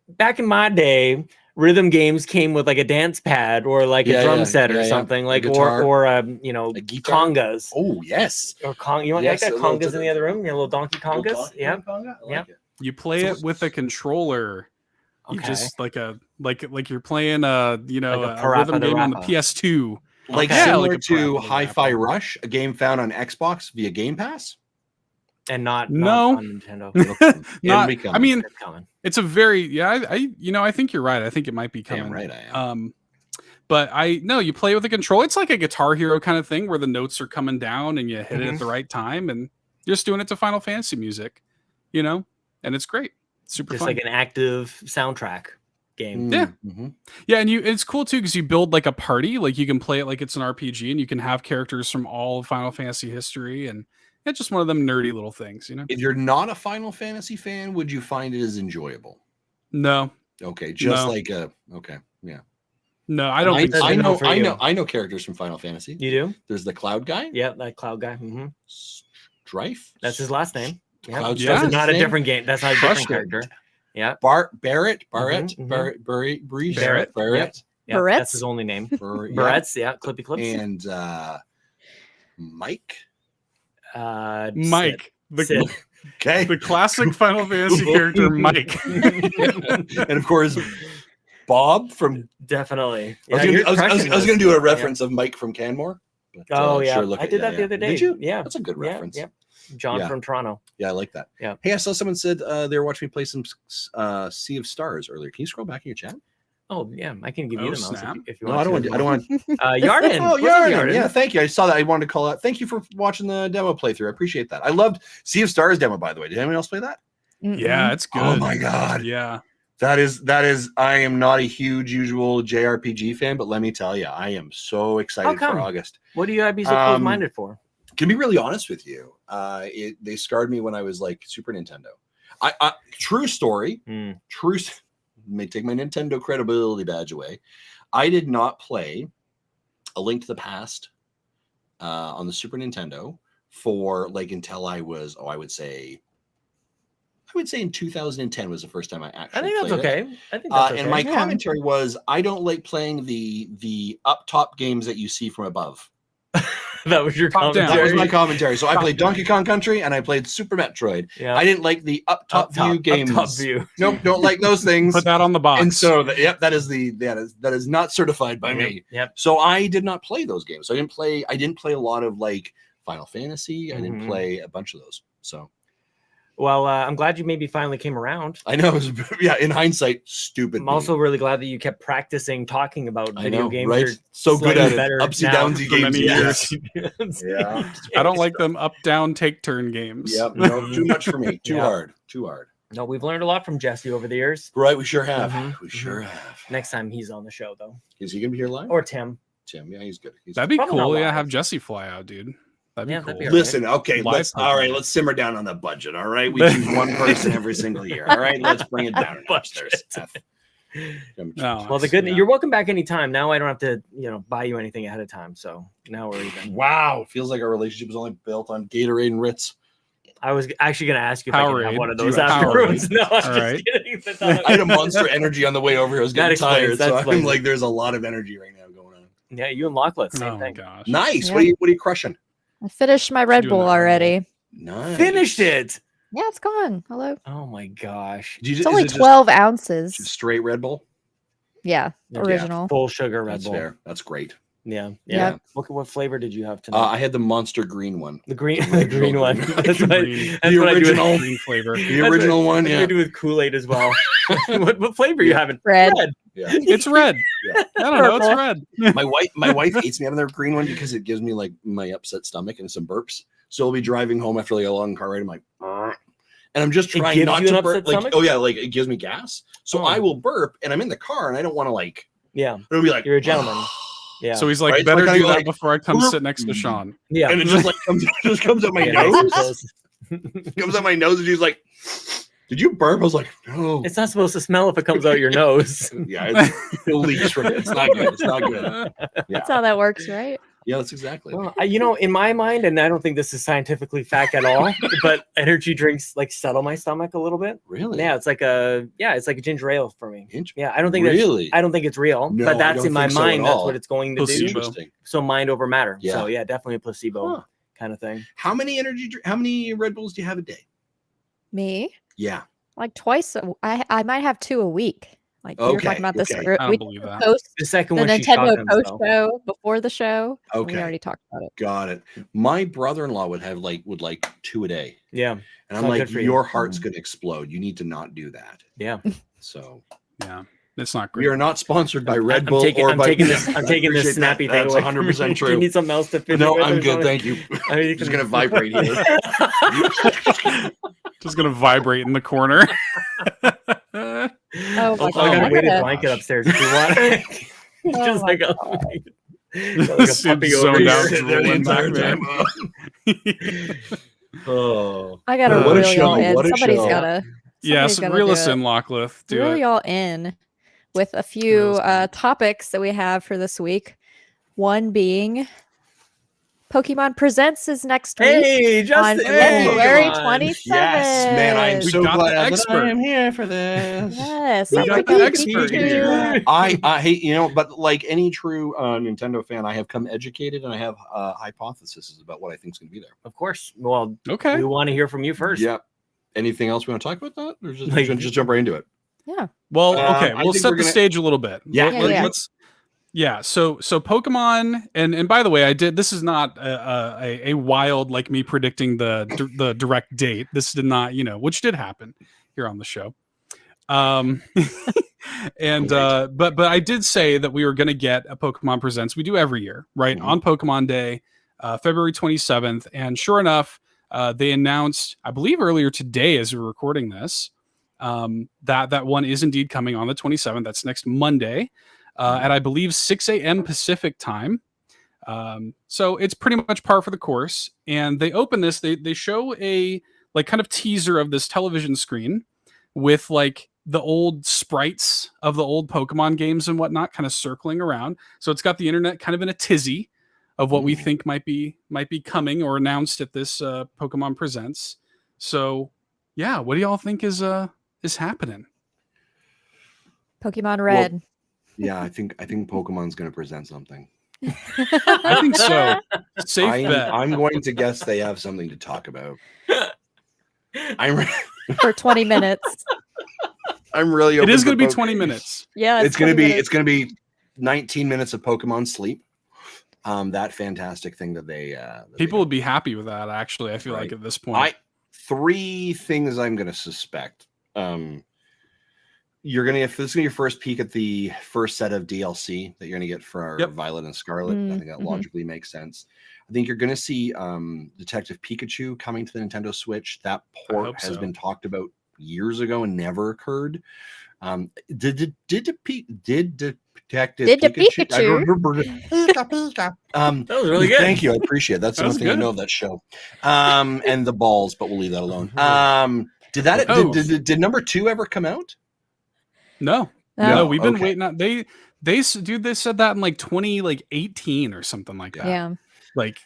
Speaker 2: back in my day, rhythm games came with like a dance pad or like a drum set or something, like or you know, congas.
Speaker 4: Oh yes,
Speaker 2: or you want like that congas in the other room? Your little donkey congas. Yeah,
Speaker 4: yeah.
Speaker 3: You play it with a controller. You just like you're playing a rhythm game on the PS2.
Speaker 4: Like similar to Hi-Fi Rush, a game found on Xbox via Game Pass.
Speaker 2: And not on Nintendo.
Speaker 3: I mean, it's a very I think you're right. I think it might be coming.
Speaker 4: Right, I am.
Speaker 3: But you play with a control. It's like a Guitar Hero kind of thing where the notes are coming down and you hit it at the right time, and you're just doing it to Final Fantasy music, and it's great. Super
Speaker 2: just
Speaker 3: fun.
Speaker 2: Like an active soundtrack game.
Speaker 3: Yeah. Yeah, and it's cool too because you build like a party. Like you can play it like it's an RPG, and you can have characters from all of Final Fantasy history, and it's just one of them nerdy little things,
Speaker 4: If you're not a Final Fantasy fan, would you find it as enjoyable?
Speaker 3: No.
Speaker 4: Okay, yeah.
Speaker 3: No, I don't think so.
Speaker 4: I know characters from Final Fantasy.
Speaker 2: You do?
Speaker 4: There's the Cloud guy.
Speaker 2: Yeah, that Cloud guy.
Speaker 4: Strife.
Speaker 2: That's his last name.
Speaker 4: Yeah,
Speaker 2: that's not a different game. That's not a different character. Yeah.
Speaker 4: Barrett.
Speaker 2: Yep. That's his only name. Barrett's, Clippy Clips.
Speaker 4: And Mike.
Speaker 3: Mike.
Speaker 2: Sid.
Speaker 3: The classic Final Fantasy character, Mike.
Speaker 4: And of course, Bob from
Speaker 2: definitely.
Speaker 4: I was going to do a reference of Mike from Canmore.
Speaker 2: But, I did that the other day.
Speaker 4: Did you?
Speaker 2: Yeah,
Speaker 4: that's a good reference.
Speaker 2: Yeah. John from Toronto.
Speaker 4: Yeah, I like that.
Speaker 2: Yeah.
Speaker 4: Hey, I saw someone said they were watching me play some Sea of Stars earlier. Can you scroll back in your chat?
Speaker 2: Oh yeah, I can give you the mouse if you want.
Speaker 4: No, I don't want.
Speaker 2: Yarden.
Speaker 4: Oh, Yarden. Yeah, thank you. I saw that. I wanted to call out. Thank you for watching the demo playthrough. I appreciate that. I loved Sea of Stars demo, by the way. Did anyone else play that?
Speaker 3: Yeah, it's good.
Speaker 4: Oh my god.
Speaker 3: Yeah.
Speaker 4: That is. I am not a huge usual JRPG fan, but let me tell you, I am so excited for August.
Speaker 2: What do you be so close-minded for?
Speaker 4: To be really honest with you, they scarred me when I was like Super Nintendo. True story. True. May take my Nintendo credibility badge away. I did not play A Link to the Past on the Super Nintendo for like until I was I would say in 2010 was the first time I actually.
Speaker 2: I think that's
Speaker 4: played
Speaker 2: okay.
Speaker 4: It.
Speaker 2: I think that's okay.
Speaker 4: And my commentary was, I don't like playing the up top games that you see from above.
Speaker 2: That was your commentary.
Speaker 4: That was my commentary. So I played Donkey Kong Country and I played Super Metroid. Yeah. I didn't like the up top view games.
Speaker 2: Up top view.
Speaker 4: Nope, don't like those things.
Speaker 3: Put that on the box.
Speaker 4: And so that is not certified by me.
Speaker 2: Yep.
Speaker 4: So I did not play those games. So I didn't play a lot of like Final Fantasy. I didn't play a bunch of those. So
Speaker 2: well, I'm glad you maybe finally came around.
Speaker 4: I know. In hindsight, stupid.
Speaker 2: I'm also really glad that you kept practicing talking about video games.
Speaker 4: Right? So good at it. Upsy downsy games.
Speaker 3: Years. Yeah. I don't like them up, down, take turn games.
Speaker 4: Yep. No, too much for me. Too hard.
Speaker 2: No, we've learned a lot from Jesse over the years.
Speaker 4: Right. We sure have. We sure have.
Speaker 2: Next time he's on the show, though.
Speaker 4: Is he going to be here live?
Speaker 2: Or Tim.
Speaker 4: Yeah, he's good.
Speaker 3: That'd be cool. Yeah, have Jesse fly out, dude. That'd be cool.
Speaker 4: Listen, okay, let's simmer down on the budget. All right, we choose one person every single year. All right, let's bring it down.
Speaker 2: Well, you're welcome back anytime. Now I don't have to, buy you anything ahead of time. So now we're even.
Speaker 4: Wow, feels like our relationship was only built on Gatorade and Ritz.
Speaker 2: I was actually going to ask you if I could have one of those afterwards. No, I'm just kidding.
Speaker 4: I had a Monster Energy on the way over here. I was getting tired, so I'm like, there's a lot of energy right now going on.
Speaker 2: Yeah, you and Locklet, same thing.
Speaker 3: Gosh.
Speaker 4: Nice. Yeah. What are you crushing?
Speaker 1: I finished my Red Bull already.
Speaker 4: Nice.
Speaker 2: Finished it.
Speaker 1: Yeah, it's gone. Hello.
Speaker 2: Oh my gosh.
Speaker 1: It's only 12 ounces.
Speaker 4: Straight Red Bull?
Speaker 1: Yeah, original.
Speaker 2: Yeah, full sugar Red Bull.
Speaker 4: Fair. That's great.
Speaker 2: Yeah. What flavor did you have tonight?
Speaker 4: I had the Monster Green one.
Speaker 2: The green one. That's
Speaker 4: the original
Speaker 3: green flavor.
Speaker 4: The original one. Yeah.
Speaker 2: I do with Kool-Aid as well. what flavor are you having?
Speaker 1: Red.
Speaker 4: Yeah.
Speaker 3: It's red. Yeah. I don't know. It's red.
Speaker 4: My wife hates me having their green one because it gives me like my upset stomach and some burps. So I'll be driving home after like a long car ride. I'm like, and I'm just trying not to burp. Like, like it gives me gas. So I will burp, and I'm in the car, and I don't want to like.
Speaker 2: Yeah.
Speaker 4: It'll be like
Speaker 2: you're a gentleman.
Speaker 3: Yeah. So he's like, better do that before I come sit next to Sean.
Speaker 2: Yeah.
Speaker 4: And it just like comes out my nose. Comes out my nose, and he's like, "Did you burp?" I was like, "No."
Speaker 2: It's not supposed to smell if it comes out your nose.
Speaker 4: Yeah, it leaks from it. It's not good. It's not good. Yeah.
Speaker 1: That's how that works, right?
Speaker 4: Yeah, that's exactly.
Speaker 2: Well, in my mind, and I don't think this is scientifically fact at all, but energy drinks like settle my stomach a little bit.
Speaker 4: Really?
Speaker 2: Yeah, it's like a ginger ale for me. Yeah, I don't think I don't think it's real,
Speaker 4: No,
Speaker 2: but that's in my mind. That's what it's going to
Speaker 3: placebo.
Speaker 2: do.
Speaker 4: Interesting.
Speaker 2: So mind over matter.
Speaker 4: Yeah.
Speaker 2: So yeah, definitely a placebo kind of thing.
Speaker 4: How many Red Bulls do you have a day?
Speaker 1: Me?
Speaker 4: Yeah.
Speaker 1: Like twice. I might have 2 a week. Like we were talking about this.
Speaker 3: I don't believe that.
Speaker 2: The second
Speaker 1: the
Speaker 2: one,
Speaker 1: Nintendo post show before the show.
Speaker 4: Okay.
Speaker 1: We already talked about it.
Speaker 4: Got it. My brother-in-law would like 2 a day.
Speaker 2: Yeah.
Speaker 4: And I'm like, your heart's gonna explode. You need to not do that.
Speaker 2: Yeah.
Speaker 4: So
Speaker 3: yeah. It's not great.
Speaker 4: We are not sponsored by Red Bull
Speaker 2: I'm taking this snappy thing.
Speaker 4: That's 100% true.
Speaker 2: You need something else to finish.
Speaker 4: No, I'm good. Thank you. I'm just gonna vibrate here.
Speaker 3: Just gonna vibrate in the corner.
Speaker 1: Oh my
Speaker 2: I got a weighted blanket upstairs if you want. Just like a puppy over
Speaker 4: there the entire time.
Speaker 1: Oh, I gotta reel y'all in. Somebody's gotta.
Speaker 3: Yes, reel us in, Locklith.
Speaker 1: Reel y'all in with a few topics that we have for this week. One being Pokemon Presents is next week on February 27th.
Speaker 4: Yes, man, I'm so glad
Speaker 3: that I
Speaker 4: am here for this.
Speaker 1: Yes,
Speaker 3: we got the expert here.
Speaker 4: I hate, but like any true Nintendo fan, I have come educated and I have hypotheses about what I think is going to be there.
Speaker 2: Of course. Well,
Speaker 3: okay.
Speaker 2: We want to hear from you first.
Speaker 4: Yep. Anything else we want to talk about that, or just jump right into it?
Speaker 1: Yeah.
Speaker 3: Well, okay. We'll set the stage a little bit.
Speaker 4: Yeah.
Speaker 3: So Pokemon, and by the way, this is not a wild like me predicting the direct date. This did not, which did happen here on the show. And but I did say that we were going to get a Pokemon Presents. We do every year, right? On Pokemon Day, February 27th, and sure enough, they announced, I believe earlier today as we're recording this, that one is indeed coming on the 27th. That's next Monday. At I believe 6 a.m. Pacific time. So it's pretty much par for the course. And they open this, they show a like kind of teaser of this television screen with like the old sprites of the old Pokemon games and whatnot kind of circling around. So it's got the internet kind of in a tizzy of what we think might be coming or announced at this Pokemon Presents. So yeah, what do y'all think is happening?
Speaker 1: Pokemon Red.
Speaker 4: Well, yeah, I think Pokemon's going to present something.
Speaker 3: I think so. Safe bet.
Speaker 4: I'm going to guess they have something to talk about.
Speaker 1: For 20 minutes.
Speaker 4: I'm really.
Speaker 3: It is going to be 20 minutes.
Speaker 1: Yeah,
Speaker 4: it's going to be 19 minutes of Pokemon sleep. That fantastic thing that they.
Speaker 3: People would be happy with that. Actually, I feel like at this point,
Speaker 4: 3 things I'm going to suspect. You're gonna if this is gonna be your first peek at the first set of DLC that you're gonna get for Violet and Scarlet. I think that logically makes sense. I think you're gonna see Detective Pikachu coming to the Nintendo Switch. That port has been talked about years ago and never occurred. Did Detective Pikachu? I remember
Speaker 2: that was really good.
Speaker 4: Thank you, I appreciate it. That's the only thing I know of that show. And the balls, but we'll leave that alone. Did number 2 ever come out?
Speaker 3: No, we've been waiting on they said that in like 2018 or something like that.
Speaker 1: Yeah.
Speaker 3: Like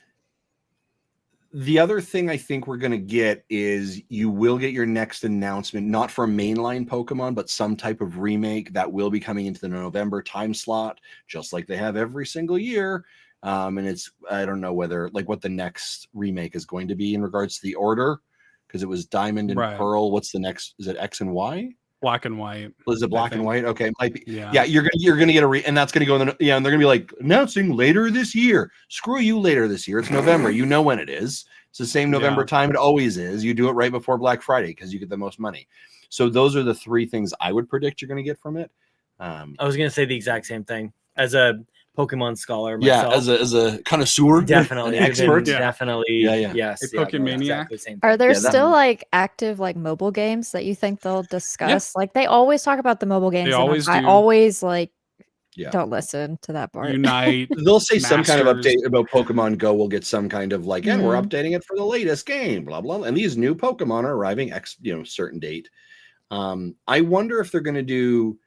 Speaker 4: the other thing I think we're going to get is you will get your next announcement, not for a mainline Pokemon, but some type of remake that will be coming into the November time slot, just like they have every single year. And I don't know what the next remake is going to be in regards to the order, because it was Diamond and Pearl. What's the next? Is it X and Y?
Speaker 3: Black and white.
Speaker 4: Was it black and white? Okay, it might be.
Speaker 3: Yeah,
Speaker 4: you're gonna get and that's gonna go in and they're gonna be like announcing later this year. Screw you, later this year. It's November. You know when it is. It's the same November time. It always is. You do it right before Black Friday because you get the most money. So those are the 3 things I would predict you're gonna get from it.
Speaker 2: I was gonna say the exact same thing as a Pokemon scholar myself.
Speaker 4: Yeah, as a connoisseur,
Speaker 2: definitely
Speaker 4: an expert,
Speaker 2: definitely, yes,
Speaker 3: a Pokemaniac.
Speaker 2: Exactly
Speaker 1: are there still like active like mobile games that you think they'll discuss? Like they always talk about the mobile games. I always like don't listen to that part.
Speaker 3: Unite.
Speaker 4: They'll say some kind of update about Pokemon Go. We'll get some kind of like, and we're updating it for the latest game, blah blah. And these new Pokemon are arriving certain date. I wonder if they're going to do.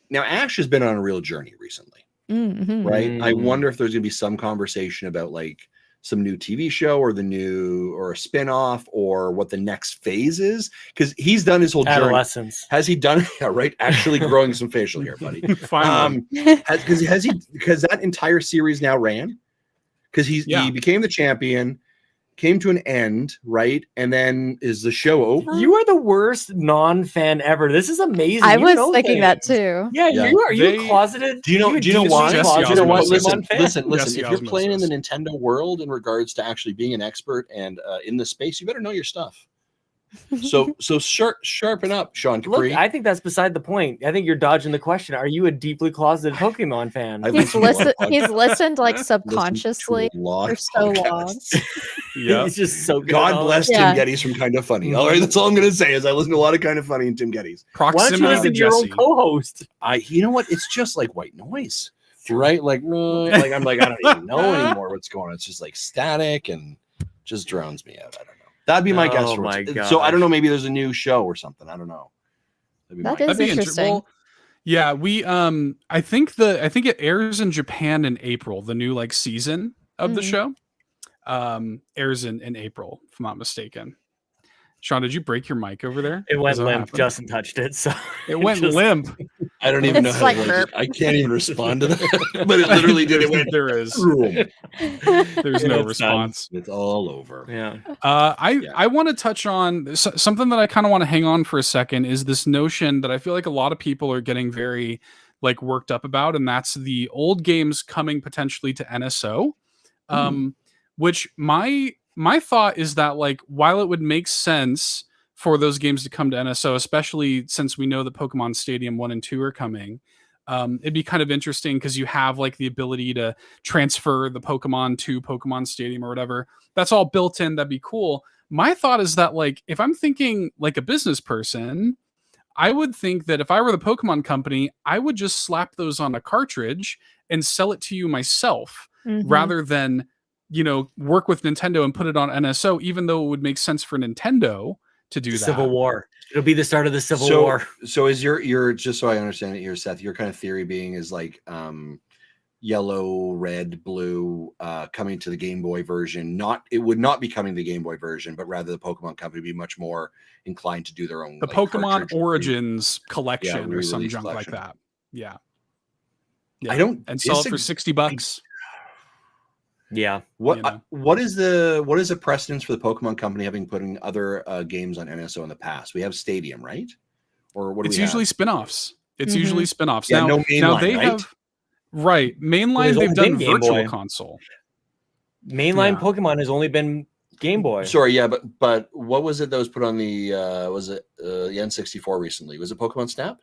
Speaker 4: Now Ash has been on a real journey recently. right? I wonder if there's going to be some conversation about like some new TV show or a spin-off or what the next phase is, because he's done his whole
Speaker 2: adolescence.
Speaker 4: Journey. Has he done? Yeah, right. Actually, growing some facial hair, buddy.
Speaker 3: Finally,
Speaker 4: because that entire series now ran because he became the champion. Came to an end, right? And then is the show over?
Speaker 2: You are the worst non-fan ever. This is amazing.
Speaker 1: I was thinking that too.
Speaker 2: Yeah, you are. You closeted?
Speaker 4: Do you know why?
Speaker 2: You know what?
Speaker 4: Listen. If you're playing in the Nintendo world in regards to actually being an expert and in the space, you better know your stuff. So sharpen up, Sean Capri.
Speaker 2: Look, I think that's beside the point. I think you're dodging the question. Are you a deeply closeted Pokemon fan?
Speaker 1: He's listened like subconsciously for so long.
Speaker 2: Yeah, he's just so good.
Speaker 4: God bless Tim Geddes from Kind of Funny. All right, that's all I'm gonna say is I listen to a lot of Kind of Funny and Tim Geddes.
Speaker 2: Proximity. Why don't you listen to your own co-host?
Speaker 4: You know what? It's just like white noise, right? Like I'm like I don't even know anymore what's going on. It's just like static and just drowns me out. I don't know. That'd be my guess. So I don't know. Maybe there's a new show or something. I don't know.
Speaker 1: That'd be interesting.
Speaker 3: Well, yeah, we I think it airs in Japan in April. The new like season of the show airs in April, if I'm not mistaken. Sean, did you break your mic over there?
Speaker 2: It went limp. Justin touched it, so
Speaker 3: it went limp.
Speaker 4: I don't even know how to I can't even respond to that. But it literally did. It went.
Speaker 3: There's no response.
Speaker 4: It's all over.
Speaker 2: Yeah.
Speaker 3: I want to touch on something that I kind of want to hang on for a second. Is this notion that I feel like a lot of people are getting very like worked up about, and that's the old games coming potentially to NSO. Which my thought is that like while it would make sense for those games to come to NSO, especially since we know that Pokemon Stadium 1 and 2 are coming, it'd be kind of interesting because you have like the ability to transfer the Pokemon to Pokemon Stadium or whatever. That's all built in. That'd be cool. My thought is that like if I'm thinking like a business person, I would think that if I were the Pokemon company, I would just slap those on a cartridge and sell it to you myself rather than work with Nintendo and put it on NSO, even though it would make sense for Nintendo to do that.
Speaker 2: Civil War. It'll be the start of the Civil War.
Speaker 4: So is your just so I understand it here, Seth, your kind of theory being is like yellow, red, blue coming to the Game Boy version. It would not be coming to the Game Boy version, but rather the Pokemon company would be much more inclined to do their own.
Speaker 3: The like, Pokemon Origins collection or some junk like that. Yeah.
Speaker 4: I don't
Speaker 3: and sell it for $60.
Speaker 2: Yeah.
Speaker 4: What is the precedence for the Pokemon company having putting other games on NSO in the past? We have Stadium, right? Or what? It's
Speaker 3: usually spin-offs. It's usually spin-offs.
Speaker 4: Yeah, no mainline,
Speaker 3: now they
Speaker 4: right?
Speaker 3: have mainline. They've done Virtual Console.
Speaker 2: Mainline Pokemon has only been Game Boy.
Speaker 4: Sorry, yeah, but what was it that was put on the the N64 recently? Was it Pokemon Snap?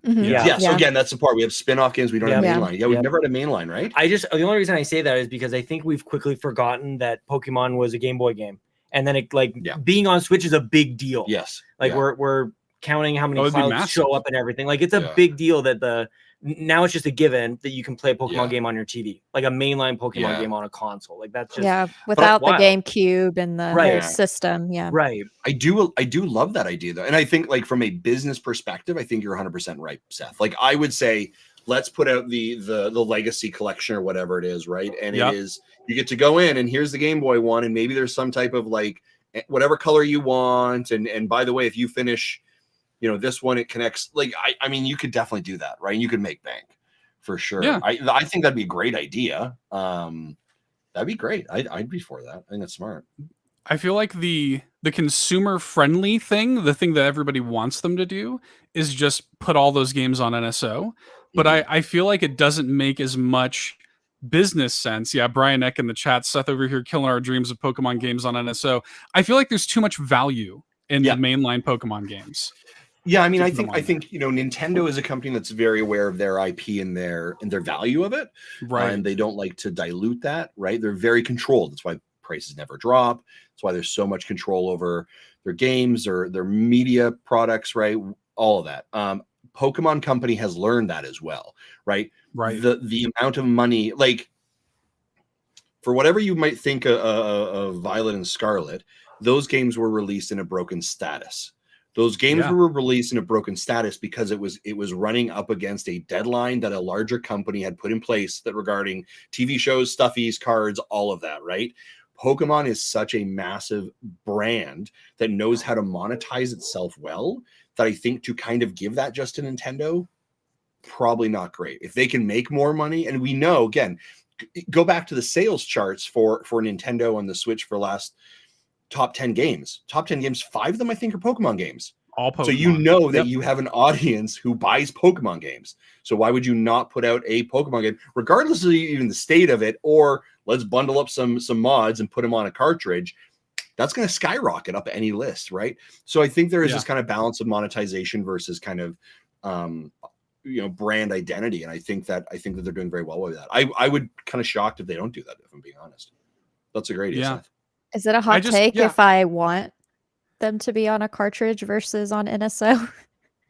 Speaker 2: Yeah.
Speaker 4: So again, that's the part. We have spin-off games. We don't have mainline. Yeah, we've never had a mainline, right?
Speaker 2: The only reason I say that is because I think we've quickly forgotten that Pokemon was a Game Boy game, and then it being on Switch is a big deal.
Speaker 4: Yes,
Speaker 2: we're counting how many clouds show up and everything. Like it's a big deal that now it's just a given that you can play a Pokemon game on your TV, like a mainline Pokemon game on a console. Like that's just
Speaker 1: without the GameCube and the whole system. Yeah,
Speaker 2: right.
Speaker 4: I do love that idea though, and I think like from a business perspective, I think you're 100% right, Seth. Like I would say, let's put out the Legacy collection or whatever it is, right? And it is you get to go in and here's the Game Boy one, and maybe there's some type of like whatever color you want, and by the way, if you finish. This one, it connects. Like, I mean, you could definitely do that, right? You could make bank for sure.
Speaker 3: Yeah.
Speaker 4: I think that'd be a great idea. That'd be great. I'd be for that. I think that's smart.
Speaker 3: I feel like the consumer friendly thing, the thing that everybody wants them to do, is just put all those games on NSO. But I feel like it doesn't make as much business sense. Yeah, Brian Eck in the chat, Seth over here killing our dreams of Pokemon games on NSO. I feel like there's too much value in the mainline Pokemon games.
Speaker 4: Yeah, I mean, I think Nintendo is a company that's very aware of their IP and their value of it,
Speaker 3: right?
Speaker 4: And they don't like to dilute that, right? They're very controlled. That's why prices never drop. That's why there's so much control over their games or their media products, right? All of that. Pokemon Company has learned that as well, right?
Speaker 3: Right.
Speaker 4: The amount of money, like for whatever you might think of Violet and Scarlet, those games were released in a broken status. Those games were released in a broken status because it was running up against a deadline that a larger company had put in place that regarding TV shows, stuffies, cards, all of that, right? Pokemon is such a massive brand that knows how to monetize itself well that I think to kind of give that just to Nintendo, probably not great. If they can make more money, and we know, again, go back to the sales charts for Nintendo on the Switch for last top 10 games. Top 10 games, 5 of them I think are Pokemon games.
Speaker 3: All Pokemon.
Speaker 4: So you know that you have an audience who buys Pokemon games. So why would you not put out a Pokemon game, regardless of even the state of it, or let's bundle up some mods and put them on a cartridge? That's going to skyrocket up any list, right? So I think there is this kind of balance of monetization versus kind of brand identity, and I think that they're doing very well with that. I would kind of shocked if they don't do that, if I'm being honest. That's a great idea.
Speaker 1: Yeah. Is it a hot take if I want them to be on a cartridge versus on NSO?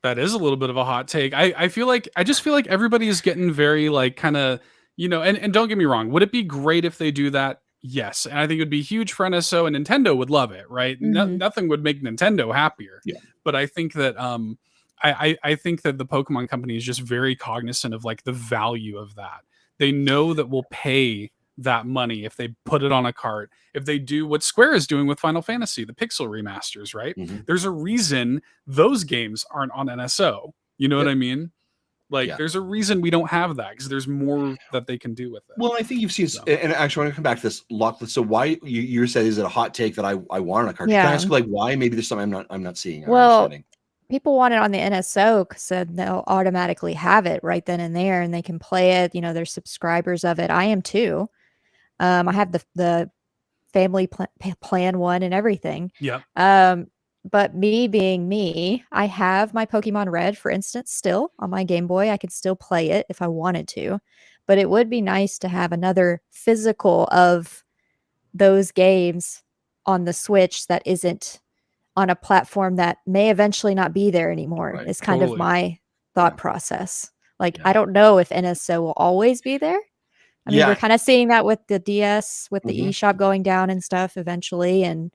Speaker 3: That is a little bit of a hot take. I just feel like everybody is getting very like kind of, and don't get me wrong. Would it be great if they do that? Yes. And I think it would be huge for NSO, and Nintendo would love it, right? Nothing would make Nintendo happier. Yeah. But I think that I think that the Pokemon company is just very cognizant of like the value of that. They know that we'll pay that money if they put it on a cart, if they do what Square is doing with Final Fantasy, the pixel remasters, right? There's a reason those games aren't on NSO. You know what I mean? Like there's a reason we don't have that, because there's more that they can do with it.
Speaker 4: Well, I think you've seen, and actually I want to come back to this Lockless. So why you said, is it a hot take that I want on a cartridge? Can I ask like why? Maybe there's something I'm not seeing.
Speaker 1: Well, people want it on the NSO because they'll automatically have it right then and there, and they can play it. They're subscribers of it. I am too. I have the family plan one and everything.
Speaker 3: Yeah.
Speaker 1: But me being me, I have my Pokemon Red, for instance, still on my Game Boy. I could still play it if I wanted to, but it would be nice to have another physical of those games on the Switch that isn't on a platform that may eventually not be there anymore. Right. Is kind of my thought process. Like, I don't know if NSO will always be there. I mean, we're kind of seeing that with the DS, with the eShop going down and stuff eventually. And,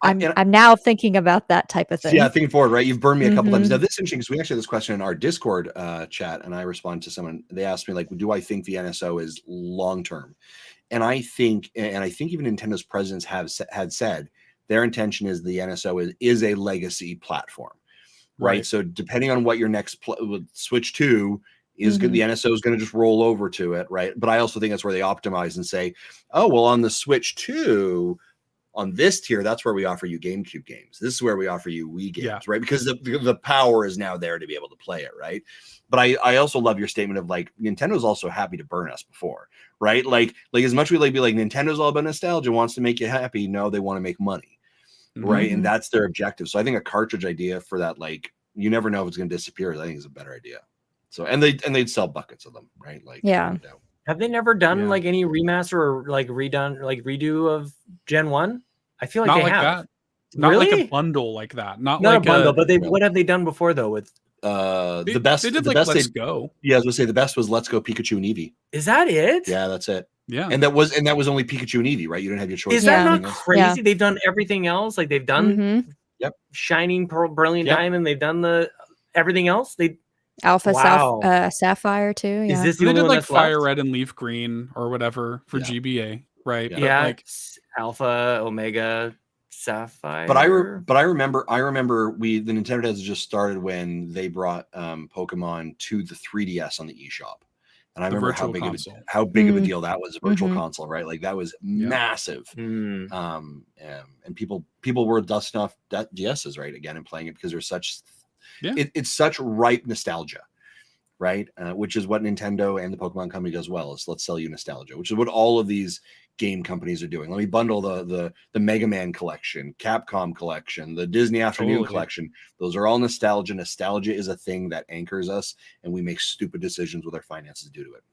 Speaker 1: I'm now thinking about that type of thing.
Speaker 4: Yeah, thinking forward, right? You've burned me a couple times. Now, this is interesting because we actually had this question in our Discord chat, and I responded to someone. They asked me, like, do I think the NSO is long-term? And I think even Nintendo's presidents had said their intention is the NSO is a legacy platform, right? So depending on what your next Switch 2 is, the NSO is going to just roll over to it, right? But I also think that's where they optimize and say, oh, well, on the Switch 2, on this tier, that's where we offer you GameCube games. This is where we offer you Wii games, right? Because the power is now there to be able to play it, right? But I also love your statement of like, Nintendo's also happy to burn us before, right? Like as much as we be like, Nintendo's all about nostalgia, wants to make you happy. No, they want to make money, right? And that's their objective. So I think a cartridge idea for that, like, you never know if it's going to disappear. I think is a better idea. So and they'd sell buckets of them, right? Like,
Speaker 1: yeah.
Speaker 2: Have they never done like any remaster or like redo of Gen 1? I feel like
Speaker 3: not
Speaker 2: they
Speaker 3: like
Speaker 2: have.
Speaker 3: That. Not like a bundle like that. Not like
Speaker 2: a bundle, but what have they done before though with
Speaker 4: the best?
Speaker 3: They did
Speaker 4: the
Speaker 3: like
Speaker 4: best
Speaker 3: Let's Go.
Speaker 4: Yeah, I was gonna say the best was Let's Go Pikachu and Eevee.
Speaker 2: Is that it?
Speaker 4: Yeah, that's it.
Speaker 3: Yeah.
Speaker 4: And that was only Pikachu and Eevee, right? You didn't have your choice.
Speaker 2: Is that not crazy? Yeah. They've done everything else. Like they've done Shining Pearl, Brilliant Diamond. They've done everything else. They
Speaker 1: Alpha Sapphire too. Yeah.
Speaker 2: Is this
Speaker 3: they did like Fire Red and Leaf Green or whatever for GBA, right?
Speaker 2: Yeah,
Speaker 3: like
Speaker 2: Alpha, Omega, Sapphire.
Speaker 4: But I remember the Nintendo Dads just started when they brought Pokemon to the 3DS on the eShop. And I remember how big of a deal that was, a virtual console, right? Like that was massive. And people were dusting off DSs, right, again, and playing it because there's such it's such ripe nostalgia, right? Which is what Nintendo and the Pokemon company does well, is let's sell you nostalgia, which is what all of these game companies are doing. Let me bundle the Mega Man collection, Capcom collection, the Disney Afternoon collection. Those are all nostalgia. Nostalgia is a thing that anchors us, and we make stupid decisions with our finances due to it.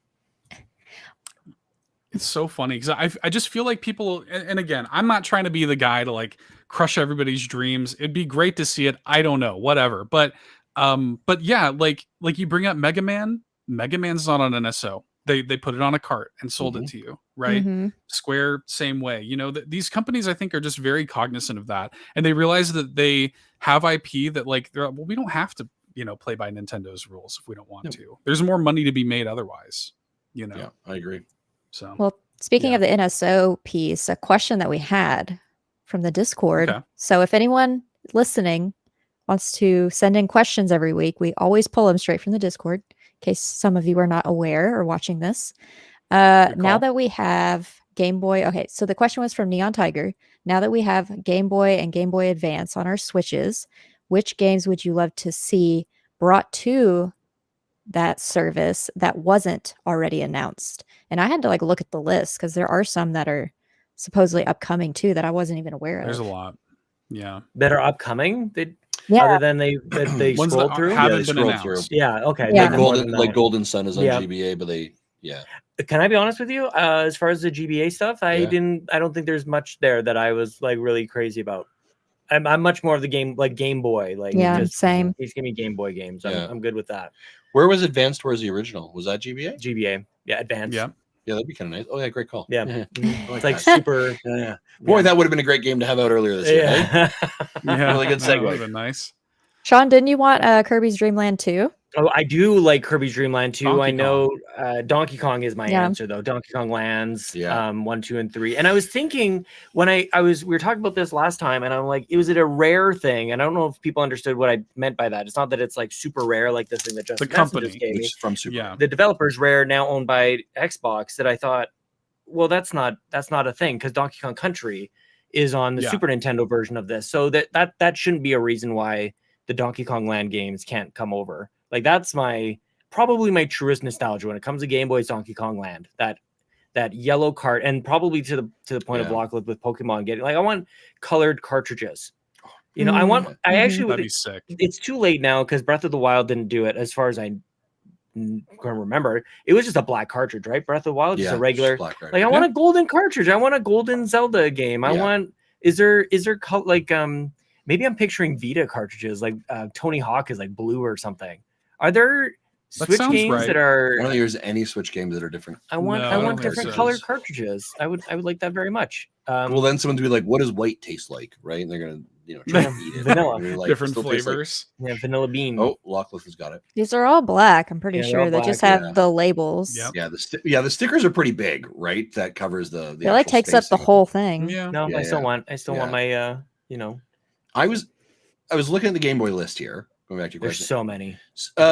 Speaker 3: It's so funny because I just feel like people, and again, I'm not trying to be the guy to like crush everybody's dreams. It'd be great to see it. I don't know, whatever. But yeah, like you bring up Mega Man. Mega Man's not on NSO. They put it on a cart and sold it to you, right? Square, same way. You know, these companies, I think, are just very cognizant of that, and they realize that they have IP that, like, well, we don't have to, you know, play by Nintendo's rules if we don't want to. There's more money to be made otherwise. You know.
Speaker 4: Yeah, I agree.
Speaker 3: So,
Speaker 1: well, speaking of the NSO piece, a question that we had from the Discord.
Speaker 3: Okay.
Speaker 1: So if anyone listening wants to send in questions every week, we always pull them straight from the Discord, in case some of you are not aware or watching this. Now that we have Game Boy, okay, so the question was from Neon Tiger. Now that we have Game Boy and Game Boy Advance on our Switches, which games would you love to see brought to that service that wasn't already announced? And I had to like look at the list because there are some that are supposedly upcoming too that I wasn't even aware of.
Speaker 3: There's a lot. Yeah.
Speaker 2: That are upcoming?
Speaker 1: Yeah.
Speaker 2: Other than they
Speaker 3: Ones
Speaker 2: scrolled
Speaker 3: that
Speaker 2: through?
Speaker 3: haven't been announced.
Speaker 2: Yeah, okay.
Speaker 1: Yeah.
Speaker 4: Like Golden Sun is on GBA, but they
Speaker 2: Can I be honest with you? As far as the GBA stuff, I don't think there's much there that I was like really crazy about. I'm much more of the Game Boy. Like, just,
Speaker 1: same.
Speaker 2: Please give me Game Boy games. I'm good with that.
Speaker 4: Where was Advanced? Where's the original? Was that GBA?
Speaker 2: GBA. Yeah, Advanced.
Speaker 3: Yeah.
Speaker 4: Yeah, that'd be kind of nice. Oh yeah, great call.
Speaker 2: Yeah.
Speaker 4: It's
Speaker 2: like super.
Speaker 4: Boy, that would have been a great game to have out earlier this year. Right?
Speaker 3: Yeah.
Speaker 4: Really good segue.
Speaker 3: That would have been nice.
Speaker 1: Sean, didn't you want Kirby's Dream Land 2?
Speaker 2: Oh, I do like Kirby's Dream Land 2.
Speaker 3: Donkey
Speaker 2: I know Donkey Kong is my answer though. Donkey Kong Lands, 1, 2, and 3. And I was thinking when we were talking about this last time, and I'm like, was it a rare thing? And I don't know if people understood what I meant by that. It's not that it's like super rare, like this thing that just
Speaker 3: the company
Speaker 2: just gave me.
Speaker 4: From Super.
Speaker 3: Yeah.
Speaker 2: The developer's Rare, now owned by Xbox. That I thought, well, that's not a thing because Donkey Kong Country is on the Super Nintendo version of this, so that shouldn't be a reason why the Donkey Kong Land games can't come over. Like that's probably my truest nostalgia when it comes to Game Boy's Donkey Kong Land. That yellow cart, and probably to the point of Lachlan with Pokemon getting like I want colored cartridges. You know, I actually
Speaker 3: That'd be sick.
Speaker 2: It's too late now because Breath of the Wild didn't do it as far as I can remember. It was just a black cartridge, right? Breath of the Wild, just a regular. Like I want a golden cartridge. I want a golden Zelda game. I want. Is there like maybe I'm picturing Vita cartridges like Tony Hawk is like blue or something. Are there Switch games that are?
Speaker 4: I don't think there's any Switch games that are different.
Speaker 2: I want different colored cartridges. I would like that very much.
Speaker 4: Well, then someone to be like, "What does white taste like?" Right? And they're gonna try to eat it.
Speaker 2: Vanilla,
Speaker 4: like,
Speaker 3: different flavors.
Speaker 2: Like, vanilla bean.
Speaker 4: Oh, Lachlan has got it.
Speaker 1: These are all black. I'm pretty sure they just have the labels.
Speaker 3: Yep.
Speaker 4: Yeah, the stickers are pretty big, right? That covers the.
Speaker 1: It like takes up the whole thing.
Speaker 3: Yeah.
Speaker 2: No, I still want my
Speaker 4: I was looking at the Game Boy list here. Going back to your question.
Speaker 2: There's so many.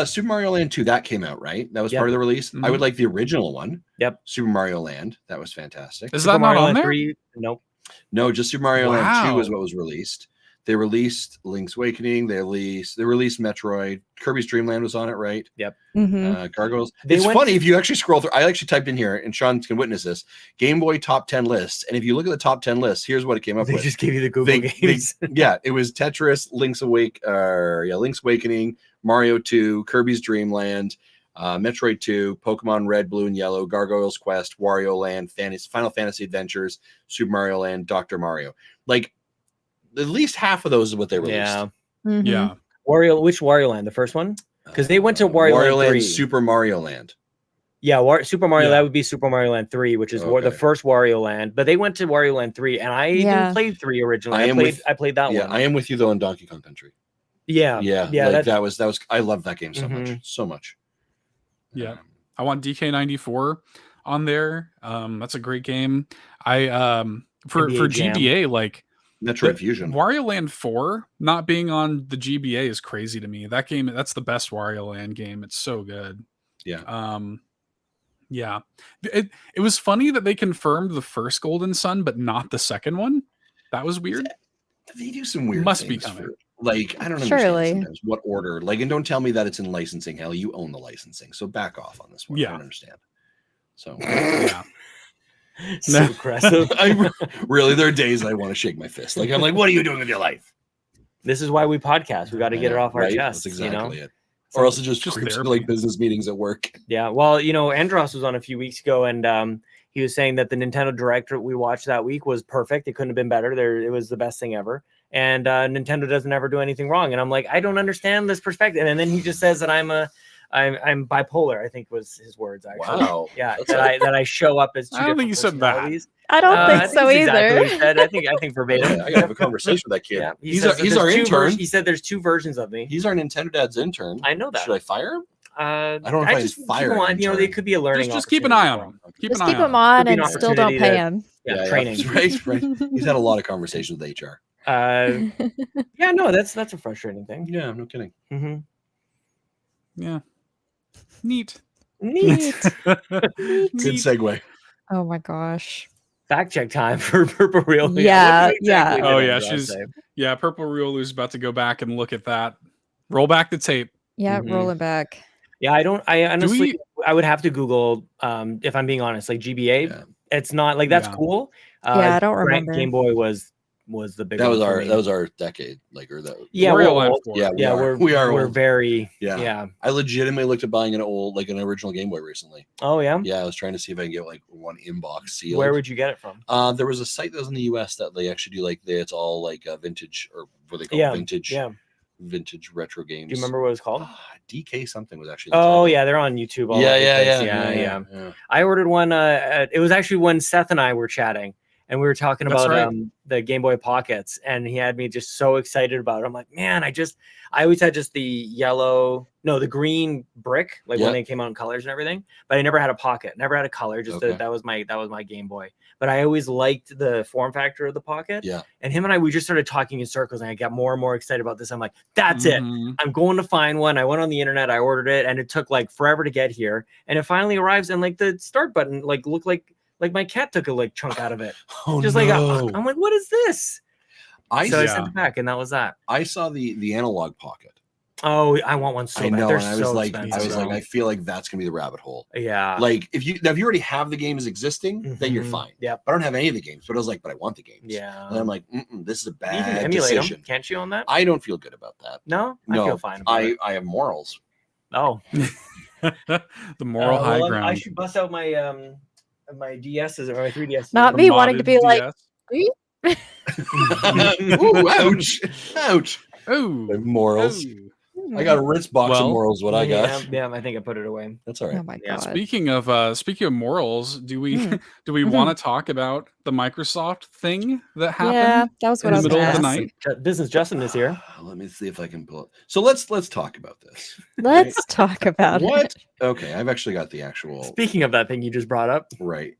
Speaker 4: Super Mario Land 2, that came out, right? That was part of the release. I would like the original one.
Speaker 2: Yep.
Speaker 4: Super Mario Land. That was fantastic.
Speaker 3: Is that not on there?
Speaker 2: 3? Nope.
Speaker 4: No, just Super Mario Land 2 is what was released. They released Link's Awakening. They released Metroid. Kirby's Dream Land was on it, right?
Speaker 2: Yep.
Speaker 4: Gargoyles. It's funny if you actually scroll through. I actually typed in here, and Sean can witness this. Game Boy top 10 lists. And if you look at the top 10 lists, here's what it came up with.
Speaker 2: They just gave you the Google games.
Speaker 4: It was Tetris, Link's Awakening, Mario 2, Kirby's Dream Land, Metroid 2, Pokemon Red, Blue, and Yellow, Gargoyles Quest, Wario Land, Final Fantasy Adventures, Super Mario Land, Dr. Mario. Like, at least half of those is what they released.
Speaker 2: Yeah.
Speaker 3: Yeah.
Speaker 2: Which Wario Land? The first one? Because they went to Wario Land 3.
Speaker 4: Super Mario Land.
Speaker 2: Yeah, Super Mario. That would be Super Mario Land 3, which is the first Wario Land. But they went to Wario Land 3, and I didn't play 3 originally. I played that one.
Speaker 4: Yeah, I am with you though on Donkey Kong Country.
Speaker 2: Yeah.
Speaker 4: Like, that was. I love that game so much.
Speaker 3: Yeah, I want DK94 on there. That's a great game. I for GBA like.
Speaker 4: Metroid Fusion.
Speaker 3: Wario Land 4 not being on the GBA is crazy to me. That game, that's the best Wario Land game. It's so good.
Speaker 4: Yeah.
Speaker 3: Yeah. It was funny that they confirmed the first Golden Sun, but not the second one. That was weird.
Speaker 4: They do some weird
Speaker 3: Must
Speaker 4: things
Speaker 3: be coming.
Speaker 4: Like, I don't understand sometimes what order. Like, and don't tell me that it's in licensing. Hell, you own the licensing. So back off on this one.
Speaker 3: Yeah.
Speaker 4: I don't understand. So
Speaker 3: yeah.
Speaker 2: So aggressive.
Speaker 4: Really, there are days I want to shake my fist. Like, I'm like, what are you doing with your life?
Speaker 2: This is why we podcast. We got to get it off our chest.
Speaker 4: That's exactly it. Or else it just creeps into like business meetings at work.
Speaker 2: Yeah. Well, Andros was on a few weeks ago, and he was saying that the Nintendo Direct we watched that week was perfect. It couldn't have been better. It was the best thing ever. And Nintendo doesn't ever do anything wrong. And I'm like, I don't understand this perspective. And then he just says that I'm a I'm bipolar, I think was his words actually.
Speaker 4: Wow.
Speaker 2: Yeah, that I show up as two
Speaker 3: I don't think
Speaker 2: different
Speaker 3: you said that.
Speaker 2: personalities.
Speaker 1: I don't think so
Speaker 2: it's
Speaker 1: either.
Speaker 2: Exactly what he said. I think verbatim.
Speaker 4: I gotta have a conversation with that kid.
Speaker 2: Yeah.
Speaker 4: He's our intern.
Speaker 2: He said there's 2 versions of me.
Speaker 4: He's our Nintendo Dad's intern.
Speaker 2: I know that.
Speaker 4: Should I fire him?
Speaker 2: I
Speaker 4: don't know if I
Speaker 2: just
Speaker 4: fire
Speaker 2: keep him on.
Speaker 4: an
Speaker 2: You know,
Speaker 4: intern.
Speaker 2: they could be a learning.
Speaker 3: Just keep an eye on him.
Speaker 1: Keep him on
Speaker 2: Could be
Speaker 1: and
Speaker 2: an
Speaker 1: still don't
Speaker 2: opportunity
Speaker 1: pay
Speaker 2: to-
Speaker 1: him.
Speaker 2: Yeah, training.
Speaker 4: Right. He's had a lot of conversations with HR.
Speaker 2: Yeah, no, that's a frustrating thing.
Speaker 4: Yeah, no kidding.
Speaker 2: Mm-hmm.
Speaker 3: Yeah. Neat.
Speaker 2: Neat.
Speaker 4: Good segue.
Speaker 1: Oh my gosh.
Speaker 2: Fact check time for Purple Real.
Speaker 1: Yeah, yeah.
Speaker 3: Oh yeah, Purple Riolu's about to go back and look at that. Roll back the tape.
Speaker 1: Yeah,
Speaker 2: Mhm.
Speaker 1: rolling back.
Speaker 2: Yeah, I honestly I would have to Google if I'm being honest, like GBA.
Speaker 4: Yeah.
Speaker 2: It's not like that's
Speaker 3: Yeah.
Speaker 2: cool.
Speaker 1: Yeah, I don't remember.
Speaker 2: Game Boy was the big
Speaker 4: That
Speaker 2: one
Speaker 4: was
Speaker 2: for
Speaker 4: our
Speaker 2: me.
Speaker 4: Decade, like or that.
Speaker 2: Yeah,
Speaker 3: We're
Speaker 2: we're
Speaker 3: old.
Speaker 2: old.
Speaker 3: Yeah,
Speaker 2: Yeah, we're
Speaker 4: old.
Speaker 2: very
Speaker 4: Yeah. I legitimately looked at buying an original Game Boy recently.
Speaker 2: Oh yeah.
Speaker 4: Yeah, I was trying to see if I can get like one inbox sealed.
Speaker 2: Where would you get it from?
Speaker 4: There was a site that was in the US that they actually do it's all like vintage or what they call vintage.
Speaker 2: Yeah.
Speaker 4: Vintage retro games.
Speaker 2: Do you remember what it was called?
Speaker 4: DK something was actually. The
Speaker 2: Oh
Speaker 4: title.
Speaker 2: yeah, they're on YouTube. All
Speaker 4: Yeah,
Speaker 2: over the
Speaker 4: yeah,
Speaker 2: place.
Speaker 4: yeah.
Speaker 2: I ordered one. It was actually when Seth and I were chatting, and we were talking
Speaker 3: That's
Speaker 2: about
Speaker 3: right.
Speaker 2: the Game Boy Pockets, and he had me just so excited about it. I'm like, man, I always had just the green brick, like when they came out in colors and everything, but I never had a pocket, never had a color. Just that was my Game Boy. But I always liked the form factor of the pocket.
Speaker 4: Yeah.
Speaker 2: And him and we just started talking in circles, and I got more and more excited about this. I'm like, that's it. I'm going to find one. I went on the internet, I ordered it, and it took like forever to get here. And it finally arrives, and like the start button like looked like my cat took a chunk out of it.
Speaker 4: Oh,
Speaker 2: just
Speaker 4: no.
Speaker 2: I'm like, what is this? I
Speaker 3: Yeah.
Speaker 2: sent it back, and that was that.
Speaker 4: I saw the analog pocket.
Speaker 2: Oh, I want one so
Speaker 4: I
Speaker 2: bad.
Speaker 4: know,
Speaker 2: They're
Speaker 4: and I was
Speaker 2: so
Speaker 4: like,
Speaker 2: expensive.
Speaker 4: I feel like that's gonna be the rabbit hole.
Speaker 2: Yeah.
Speaker 4: Like if you already have the games existing, then you're fine.
Speaker 2: Yeah.
Speaker 4: I don't have any of the games, but I was like, but I want the games.
Speaker 2: Yeah.
Speaker 4: And I'm like, this is a
Speaker 2: You
Speaker 4: bad
Speaker 2: can emulate
Speaker 4: decision.
Speaker 2: them, can't you, on that?
Speaker 4: I don't feel good about that.
Speaker 2: No,
Speaker 4: No,
Speaker 2: I feel fine. About it.
Speaker 4: I have morals.
Speaker 2: Oh,
Speaker 3: The moral high ground.
Speaker 2: I should bust out my my DSs or my 3DS.
Speaker 1: Not me wanting to be like,
Speaker 3: DS.
Speaker 4: Ooh, ouch. Ouch.
Speaker 3: Oh,
Speaker 4: I have morals. I got a Ritz box of morals, what I got.
Speaker 2: Yeah, I think I put it away.
Speaker 4: That's all right.
Speaker 1: oh my
Speaker 2: Yeah,
Speaker 1: god.
Speaker 3: Speaking of morals, do we want to talk about the Microsoft thing that happened?
Speaker 1: Yeah, that was
Speaker 3: in
Speaker 1: what I
Speaker 3: the
Speaker 1: was
Speaker 3: middle of the
Speaker 1: gonna ask.
Speaker 3: night?
Speaker 2: Business Justin is here.
Speaker 4: Let me see if I can pull it. So let's talk about this.
Speaker 1: Let's talk about
Speaker 4: What?
Speaker 1: it.
Speaker 4: Okay, I've actually got the actual
Speaker 2: Speaking of that thing you just brought up,
Speaker 4: right.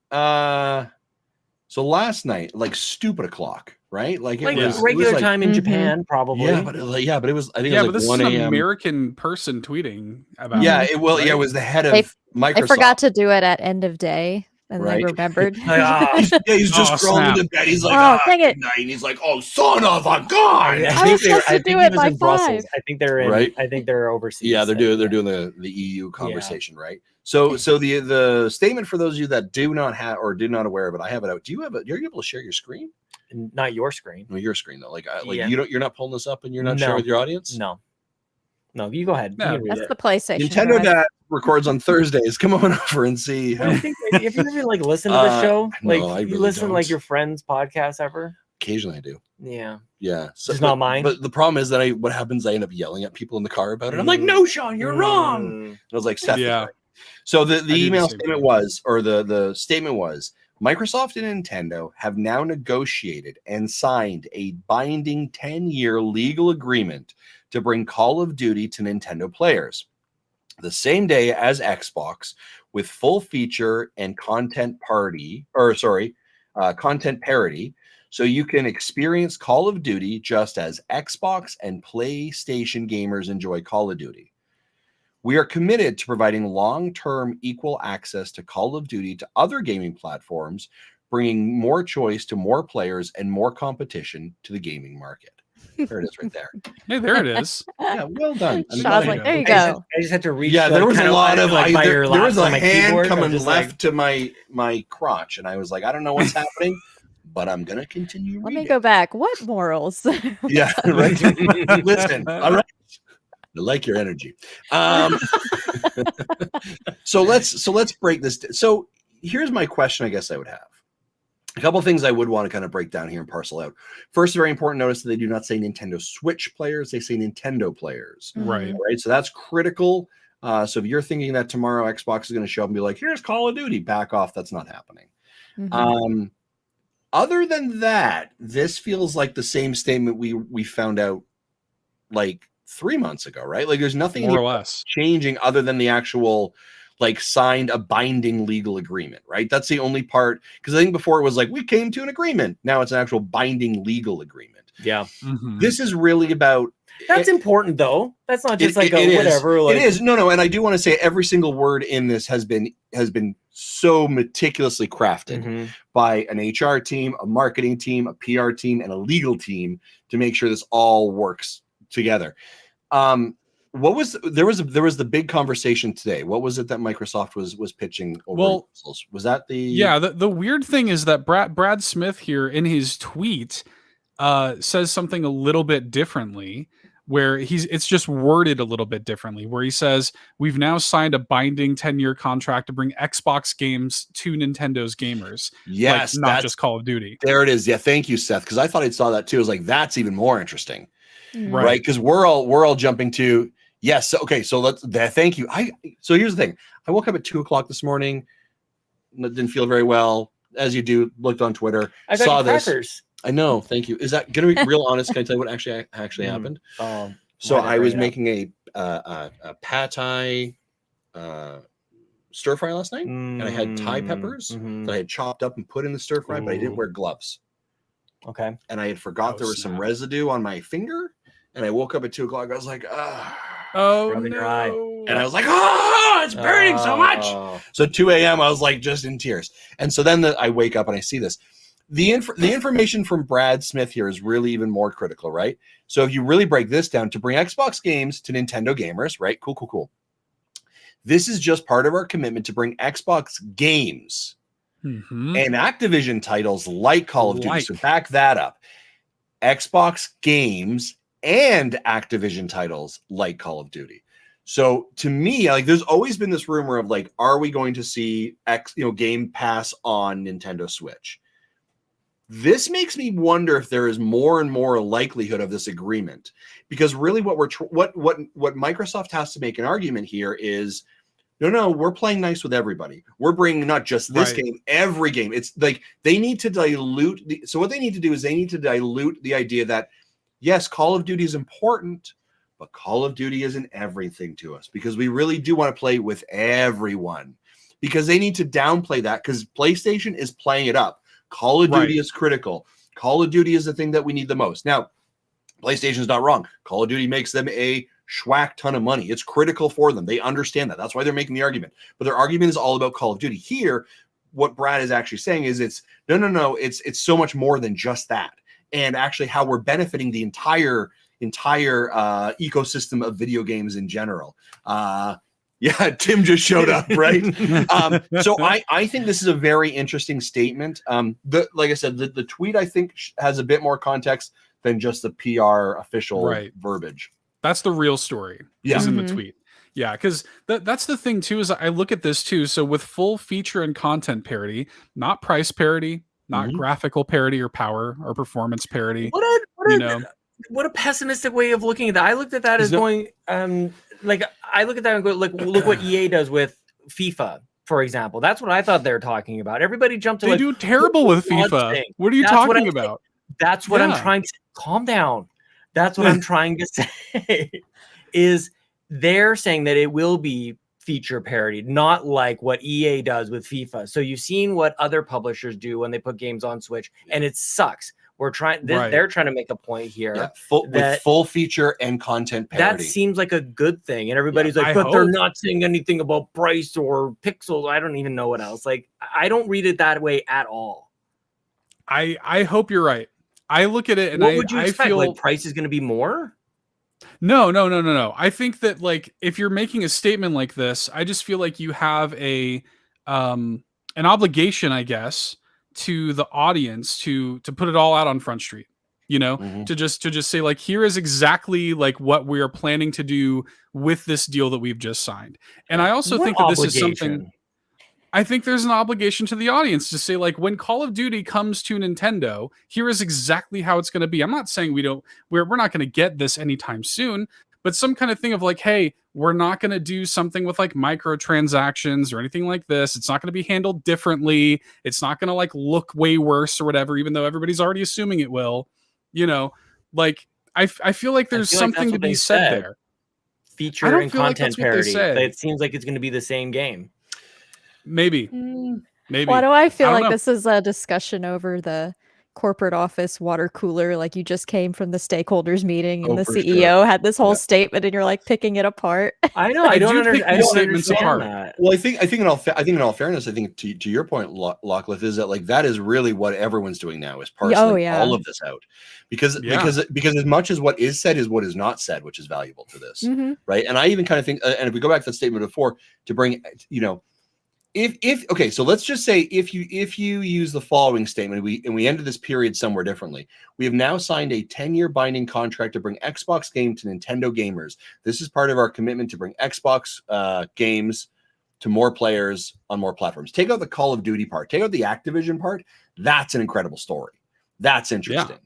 Speaker 4: So last night, like stupid o'clock, right? Like it
Speaker 2: like
Speaker 4: was
Speaker 2: regular
Speaker 4: it was like,
Speaker 2: time in Japan, probably.
Speaker 4: Yeah, but it was. I think
Speaker 3: Yeah,
Speaker 4: it
Speaker 3: but
Speaker 4: was
Speaker 3: this
Speaker 4: like
Speaker 3: is
Speaker 4: 1
Speaker 3: an
Speaker 4: a.m.
Speaker 3: American person tweeting about
Speaker 4: Yeah,
Speaker 3: it.
Speaker 4: it will.
Speaker 3: right?
Speaker 4: Yeah, it was the head of
Speaker 1: They-
Speaker 4: Microsoft.
Speaker 1: I forgot to do it at end of day, and
Speaker 4: Right.
Speaker 1: I remembered.
Speaker 4: He's just crawling
Speaker 3: snap.
Speaker 4: into bed. He's like,
Speaker 1: Oh, dang it.
Speaker 4: night. And he's like, oh, son of a gun.
Speaker 1: I was supposed to do it by 5.
Speaker 2: I think they're in.
Speaker 4: Right.
Speaker 2: I think they're overseas.
Speaker 4: Yeah, they're doing the EU conversation, right? So the statement for those of you that do not have or did not aware of it, I have it out. You're able to share your screen?
Speaker 2: Not your screen.
Speaker 4: No, your screen though.
Speaker 2: Yeah.
Speaker 4: You're not pulling this up and you're not sharing with your audience?
Speaker 2: No, you go ahead.
Speaker 3: No.
Speaker 2: You can read
Speaker 1: That's
Speaker 2: it.
Speaker 1: the PlayStation.
Speaker 4: Nintendo
Speaker 1: right?
Speaker 4: that records on Thursdays. Come on over and see.
Speaker 2: I think if you ever listen to the show,
Speaker 4: no, I
Speaker 2: you
Speaker 4: really
Speaker 2: listen
Speaker 4: don't.
Speaker 2: your friends' podcast ever.
Speaker 4: Occasionally I do.
Speaker 2: Yeah.
Speaker 4: Yeah. So,
Speaker 2: Just not mine.
Speaker 4: But the problem is that what happens, I end up yelling at people in the car about it. I'm like, no, Sean, you're wrong. And I was like, Seth.
Speaker 3: Yeah.
Speaker 4: Right. So the
Speaker 3: do
Speaker 4: email
Speaker 3: the same
Speaker 4: statement
Speaker 3: thing.
Speaker 4: was, or the statement was, Microsoft and Nintendo have now negotiated and signed a binding 10-year legal agreement to bring Call of Duty to Nintendo players the same day as Xbox, with full feature and content parity. So you can experience Call of Duty just as Xbox and PlayStation gamers enjoy Call of Duty. We are committed to providing long-term equal access to Call of Duty to other gaming platforms, bringing more choice to more players and more competition to the gaming market. There it is right there.
Speaker 3: Hey, there it is.
Speaker 4: Yeah, well done. I'm
Speaker 1: Sean's
Speaker 4: glad
Speaker 1: like,
Speaker 4: I-
Speaker 1: there you
Speaker 2: I
Speaker 1: go.
Speaker 2: just had to reach.
Speaker 4: Yeah, there was a lot of
Speaker 2: by
Speaker 4: there
Speaker 2: your
Speaker 4: was
Speaker 2: laps
Speaker 4: a
Speaker 2: on my
Speaker 4: hand
Speaker 2: keyboard. I'm
Speaker 4: coming
Speaker 2: just
Speaker 4: left to my crotch, and I was like, I don't know what's happening, but I'm gonna continue.
Speaker 1: Let me
Speaker 4: reading.
Speaker 1: go back. What morals?
Speaker 4: Yeah, right. Listen, all right. I like your energy. So let's break this. So here's my question. I guess I would have a couple of things I would want to kind of break down here and parcel out. First, very important notice that they do not say Nintendo Switch players; they say Nintendo players.
Speaker 3: Right.
Speaker 4: Right. So that's critical. So if you're thinking that tomorrow Xbox is going to show up and be like, here's Call of Duty, back off. That's not happening. Other than that, this feels like the same statement we found out like 3 months ago, right? Like there's nothing
Speaker 3: more or less
Speaker 4: changing other than the actual like signed a binding legal agreement, right? That's the only part, because I think before it was like we came to an agreement. Now it's an actual binding legal agreement.
Speaker 2: Yeah.
Speaker 4: This is really about
Speaker 2: important though. That's not just whatever.
Speaker 4: It is. No, and I do want to say every single word in this has been so meticulously crafted by an HR team, a marketing team, a PR team, and a legal team to make sure this all works together. There was the big conversation today. What was it that Microsoft was pitching over? Was that
Speaker 3: the weird thing is that Brad Smith here in his tweet says something a little bit differently, where it's just worded a little bit differently, where he says, we've now signed a binding 10-year contract to bring Xbox games to Nintendo's gamers.
Speaker 4: Yes,
Speaker 3: like, not just Call of Duty.
Speaker 4: There it is. Yeah, thank you, Seth, because I thought I saw that too. I was like, that's even more interesting. Right? Because we're all jumping to yes. Okay, so thank you. So here's the thing. I woke up at 2:00 this morning, didn't feel very well, as you do, looked on Twitter,
Speaker 2: I got
Speaker 4: saw this.
Speaker 2: Crackers.
Speaker 4: I know, thank you. Is that gonna be real honest? Can I tell you what actually happened? So I was making a pad thai stir fry last night, and I had Thai peppers that I had chopped up and put in the stir fry, but I didn't wear gloves.
Speaker 2: Okay.
Speaker 4: And I had forgot there was some residue on my finger, and I woke up at 2:00. I was like,
Speaker 3: oh
Speaker 2: no.
Speaker 3: your
Speaker 2: eye.
Speaker 4: And I was like, it's burning so much. So 2 a.m. I was like just in tears. And so then I wake up and I see this. The information from Brad Smith here is really even more critical, right? So if you really break this down, to bring Xbox games to Nintendo gamers, right? Cool. This is just part of our commitment to bring Xbox games and Activision titles like Call of Duty. So back that up. Xbox games and Activision titles like Call of Duty. So to me, like there's always been this rumor of like, are we going to see Game Pass on Nintendo Switch? This makes me wonder if there is more and more likelihood of this agreement, because really what Microsoft has to make an argument here is, no, we're playing nice with everybody. We're bringing not just this game, every game. It's like they need to dilute. So what they need to do is they need to dilute the idea that, yes, Call of Duty is important, but Call of Duty isn't everything to us, because we really do want to play with everyone, because they need to downplay that, because PlayStation is playing it up. Call of Duty is critical. Call of Duty is the thing that we need the most. Now, PlayStation's not wrong. Call of Duty makes them a schwack ton of money. It's critical for them. They understand that. That's why they're making the argument. But their argument is all about Call of Duty. Here, what Brad is actually saying is it's no. It's so much more than just that. And actually how we're benefiting the entire ecosystem of video games in general. Yeah, Tim just showed up, right? So I think this is a very interesting statement. Like I said, the tweet I think has a bit more context than just the PR official verbiage.
Speaker 3: That's the real story. Is in the tweet. Yeah, because that's the thing too. Is I look at this too. So with full feature and content parity, not price parity, not graphical parity or power or performance parity.
Speaker 2: What a pessimistic way of looking at that. I looked at that as going. I look at that and go, look what EA does with FIFA, for example. That's what I thought they were talking about. Everybody jumped to
Speaker 3: they do terrible with FIFA. What are you talking about?
Speaker 2: That's what I'm trying to calm down. That's what I'm trying to say. Is they're saying that it will be feature parity, not like what EA does with FIFA. So you've seen what other publishers do when they put games on Switch, and it sucks. They're trying to make a point here.
Speaker 4: With full feature and content parity.
Speaker 2: That seems like a good thing. And everybody's they're not saying anything about price or pixels. I don't even know what else. Like, I don't read it that way at all.
Speaker 3: I hope you're right. I look at it and
Speaker 2: what would you expect?
Speaker 3: I feel
Speaker 2: like price is going to be more?
Speaker 3: No. I think that like if you're making a statement like this, I just feel like you have an obligation, I guess, to the audience to put it all out on Front Street, to just say like, here is exactly like what we are planning to do with this deal that we've just signed. And I also think that this is something. I think there's an obligation to the audience to say like, when Call of Duty comes to Nintendo, here is exactly how it's going to be. I'm not saying we're not going to get this anytime soon, but some kind of thing of like, hey, we're not going to do something with like microtransactions or anything like this. It's not going to be handled differently. It's not going to like look way worse or whatever, even though everybody's already assuming it will, you know, like I feel like there's something to be said there.
Speaker 2: Feature and content parity. It seems like it's going to be the same game.
Speaker 3: Maybe. Maybe.
Speaker 1: Why do I feel like this is a discussion over the corporate office water cooler? Like you just came from the stakeholders meeting and the CEO had this whole statement, and you're like picking it apart.
Speaker 2: I know. I don't understand that.
Speaker 4: Well, I think in all fairness, I think to your point, Lachlan, is that like that is really what everyone's doing now is parsing all of this out, because as much as what is said is what is not said, which is valuable to this, right? And I even kind of think, and if we go back to the statement before, to bring, you know, if okay, so let's just say if you use the following statement, we ended this period somewhere differently. We have now signed a 10-year binding contract to bring Xbox game to Nintendo gamers. This is part of our commitment to bring Xbox games to more players on more platforms. Take out the Call of Duty part, take out the Activision part. That's an incredible story. That's interesting,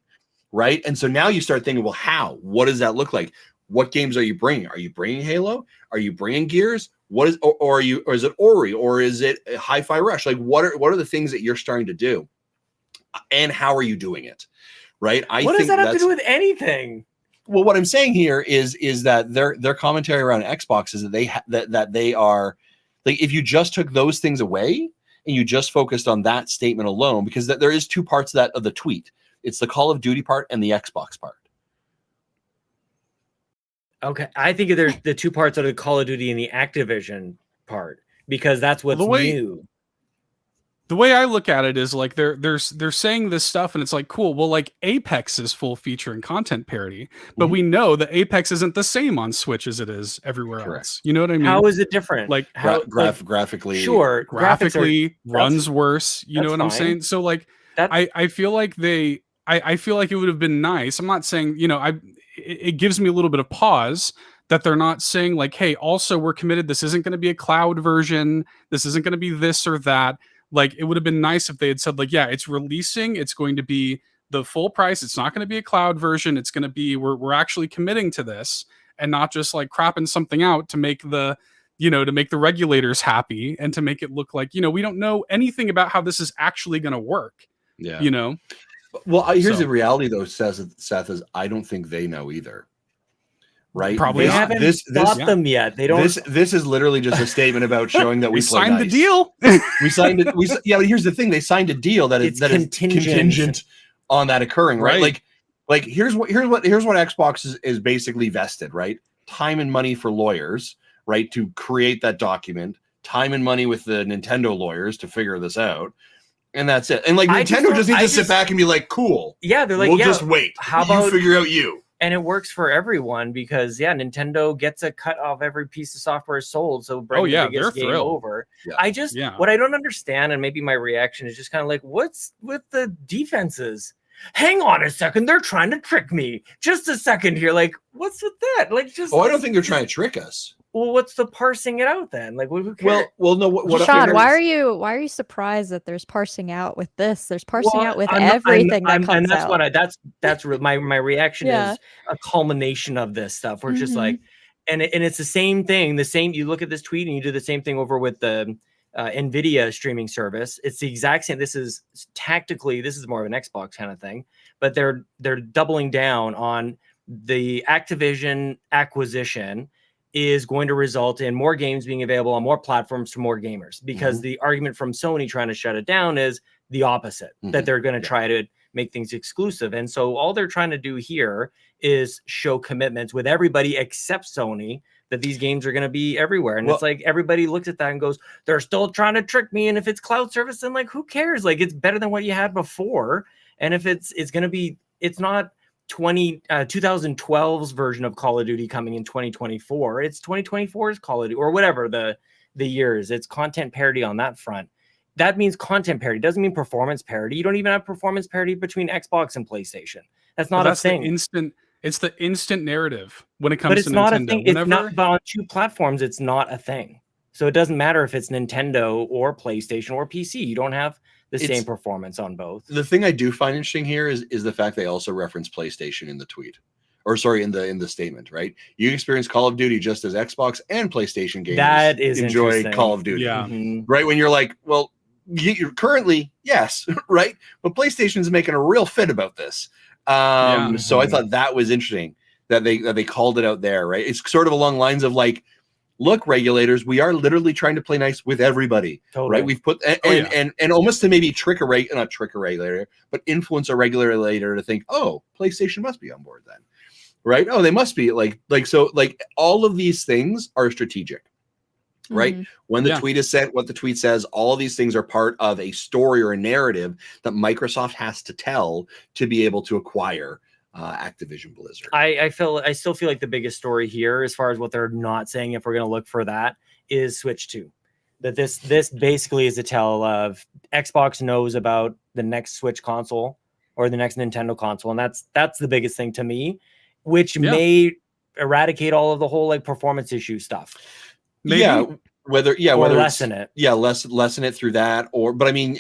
Speaker 4: right? And so now you start thinking, well, how? What does that look like? What games are you bringing? Are you bringing Halo? Are you bringing Gears? What is, or is it Ori, or is it Hi-Fi Rush? Like, what are the things that you're starting to do, and how are you doing it? Right?
Speaker 2: What does that have to do with anything?
Speaker 4: Well, what I'm saying here is that their commentary around Xbox is that they are like, if you just took those things away and you just focused on that statement alone, because there is two parts of the tweet. It's the Call of Duty part and the Xbox part.
Speaker 2: Okay, I think there's the two parts of the Call of Duty and the Activision part, because that's what's new.
Speaker 3: The way I look at it is like they're saying this stuff, and it's like, cool. Well, like Apex is full feature and content parity, but we know that Apex isn't the same on Switch as it is everywhere else. You know what I mean?
Speaker 2: How is it different?
Speaker 3: Like
Speaker 4: graphically,
Speaker 2: sure,
Speaker 3: graphically runs worse. You know what I'm saying? So like, I feel like I feel like it would have been nice. I'm not saying, you know, it gives me a little bit of pause that they're not saying like, hey, also we're committed. This isn't going to be a cloud version. This isn't going to be this or that. Like, it would have been nice if they had said like, yeah, it's releasing. It's going to be the full price. It's not going to be a cloud version. It's going to be, we're actually committing to this, and not just like crapping something out to make the regulators happy and to make it look like, you know, we don't know anything about how this is actually going to work.
Speaker 4: Yeah.
Speaker 3: You know?
Speaker 4: Well, here's the reality, though, Seth, is I don't think they know either. Right?
Speaker 2: Probably haven't bought them yet. They don't.
Speaker 4: This is literally just a statement about showing that we
Speaker 3: signed the deal.
Speaker 4: We signed it. Yeah, but here's the thing: they signed a deal that is contingent on that occurring. Right? Like here's what Xbox is basically vested. Right? Time and money for lawyers. Right? To create that document. Time and money with the Nintendo lawyers to figure this out. And that's it. And like Nintendo just needs to sit back and be like, cool.
Speaker 2: Yeah, they're like,
Speaker 4: we'll just wait.
Speaker 2: How about
Speaker 4: you figure out you?
Speaker 2: And it works for everyone because Nintendo gets a cut off every piece of software sold. So bring the biggest game over. Yeah. What I don't understand, and maybe my reaction is just kind of like, what's with the defenses? Hang on a second, they're trying to trick me. Just a second here. Like, what's with that? Like, just
Speaker 4: I don't think they're trying to trick us.
Speaker 2: Well, what's the parsing it out then? Like, who cares?
Speaker 4: Well, no. What
Speaker 1: Sean, why are you surprised that there's parsing out with this? There's parsing out with everything that comes
Speaker 2: and that's
Speaker 1: out.
Speaker 2: What my reaction is a culmination of this stuff. We're just like, and it's the same thing. You look at this tweet and you do the same thing over with the NVIDIA streaming service. It's the exact same. This is more of an Xbox kind of thing, but they're doubling down on the Activision acquisition is going to result in more games being available on more platforms to more gamers, because the argument from Sony trying to shut it down is the opposite, that they're going to try to make things exclusive. And so all they're trying to do here is show commitments with everybody except Sony that these games are going to be everywhere. And it's like everybody looks at that and goes, they're still trying to trick me. And if it's cloud service, then like, who cares? Like, it's better than what you had before. And if it's going to be, it's not 2012's version of Call of Duty coming in 2024. It's 2024's Call of Duty, or whatever the years. It's content parity on that front. That means content parity. Doesn't mean performance parity. You don't even have performance parity between Xbox and PlayStation. That's not a thing.
Speaker 3: It's the instant narrative when it comes
Speaker 2: but it's
Speaker 3: to
Speaker 2: not
Speaker 3: Nintendo.
Speaker 2: A thing. It's not on two platforms. It's not a thing. So it doesn't matter if it's Nintendo or PlayStation or PC. You don't have the same performance on both.
Speaker 4: The thing I do find interesting here is the fact they also reference PlayStation in the tweet, or sorry, in the statement, right? You experience Call of Duty just as Xbox and PlayStation gamers
Speaker 2: that is
Speaker 4: enjoy Call of Duty.
Speaker 3: Yeah.
Speaker 4: Right? When you're like, well, you're currently, yes, right? But PlayStation's making a real fit about this. So I thought that was interesting that they called it out there, right? It's sort of along lines of like, look, regulators, we are literally trying to play nice with everybody, right? We've put and almost to maybe not trick a regulator, but influence a regulator to think, oh, PlayStation must be on board then, right? Oh, they must be like so. Like all of these things are strategic, right? When the tweet is sent, what the tweet says, all these things are part of a story or a narrative that Microsoft has to tell to be able to acquire Activision Blizzard.
Speaker 2: I still feel like the biggest story here, as far as what they're not saying, if we're going to look for that, is Switch 2. That this basically is a tell of Xbox knows about the next Switch console or the next Nintendo console, and that's the biggest thing to me, which may eradicate all of the whole like performance issue stuff.
Speaker 4: Maybe. Whether
Speaker 2: lessen it.
Speaker 4: Yeah, lessen it through that, but I mean,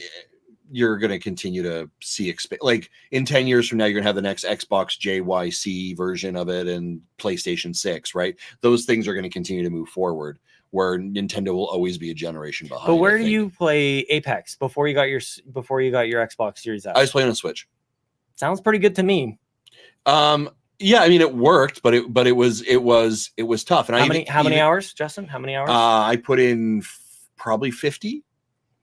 Speaker 4: you're going to continue to see like in 10 years from now, you're going to have the next Xbox JYC version of it and PlayStation 6, right? Those things are going to continue to move forward, where Nintendo will always be a generation behind.
Speaker 2: But where do you play Apex before you got your Xbox Series X?
Speaker 4: I was playing on Switch.
Speaker 2: Sounds pretty good to me.
Speaker 4: Yeah, I mean it worked, but it was tough. And
Speaker 2: how many hours, Justin? How many hours?
Speaker 4: I put in probably 50.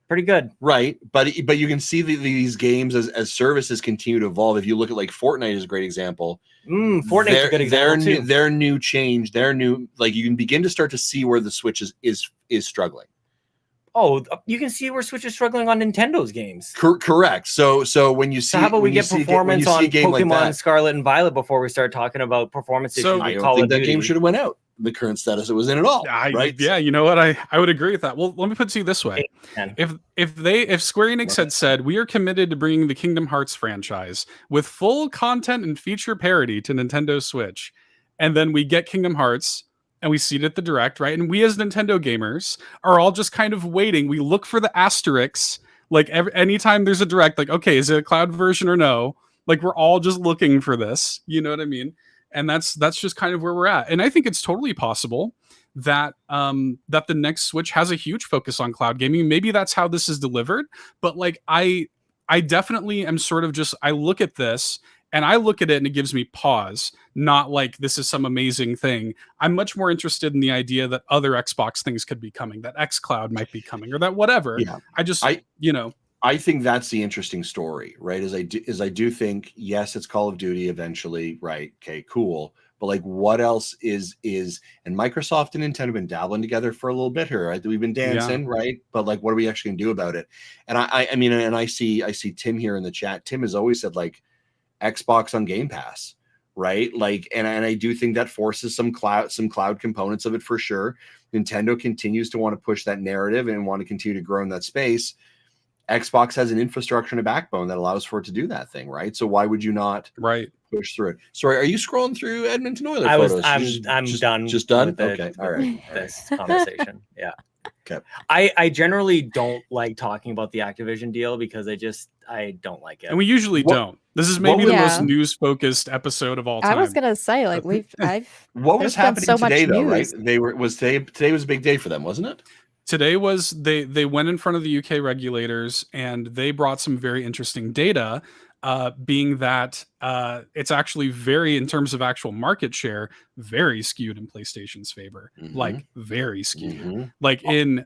Speaker 2: Pretty good,
Speaker 4: right? But you can see these games as services continue to evolve. If you look at like Fortnite is a great example.
Speaker 2: Fortnite's a good example too.
Speaker 4: Their new change, like you can begin to start to see where the Switch is struggling.
Speaker 2: Oh, you can see where Switch is struggling on Nintendo's games.
Speaker 4: Correct. So when you see,
Speaker 2: how about we get performance on Pokemon
Speaker 4: like
Speaker 2: Scarlet and Violet before we start talking about performance issues?
Speaker 4: I don't think that game should have went out. The current status it was in at all, right?
Speaker 3: Yeah, you know what? I would agree with that. Well, let me put it to you this way: if Square Enix had said we are committed to bringing the Kingdom Hearts franchise with full content and feature parity to Nintendo Switch, and then we get Kingdom Hearts and we see it at the Direct, right? And we as Nintendo gamers are all just kind of waiting. We look for the asterisks, like anytime there's a Direct, like, okay, is it a cloud version or no? Like we're all just looking for this. You know what I mean? And that's just kind of where we're at. And I think it's totally possible that that the next Switch has a huge focus on cloud gaming. Maybe that's how this is delivered. But like I definitely am sort of just, I look at this and I look at it and it gives me pause, not like this is some amazing thing. I'm much more interested in the idea that other Xbox things could be coming, that xCloud might be coming, or that whatever. Yeah. I think that's the interesting story, right? Is I do think, yes, it's Call of Duty eventually, right? Okay, cool. But like, what else is and Microsoft and Nintendo have been dabbling together for a little bit here, right? We've been dancing, right? But like, what are we actually gonna do about it? And I mean, and I see Tim here in the chat. Tim has always said like Xbox on Game Pass, right? Like, and I do think that forces some cloud components of it for sure. Nintendo continues to want to push that narrative and want to continue to grow in that space. Xbox has an infrastructure and a backbone that allows for it to do that thing, right? So why would you not push through it? Sorry, are you scrolling through Edmonton Oilers photos?
Speaker 2: I'm done.
Speaker 4: Just done? Okay, all right.
Speaker 2: This conversation, yeah.
Speaker 4: Okay.
Speaker 2: I generally don't like talking about the Activision deal because I don't like it.
Speaker 3: And we usually don't. This is maybe the most news-focused episode of all time.
Speaker 1: I was gonna say, like,
Speaker 4: what was happening today, though, right? Today was a big day for them, wasn't it?
Speaker 3: Today was they went in front of the UK regulators and they brought some very interesting data, being that it's actually very, in terms of actual market share, very skewed in PlayStation's favor, like very skewed. Like in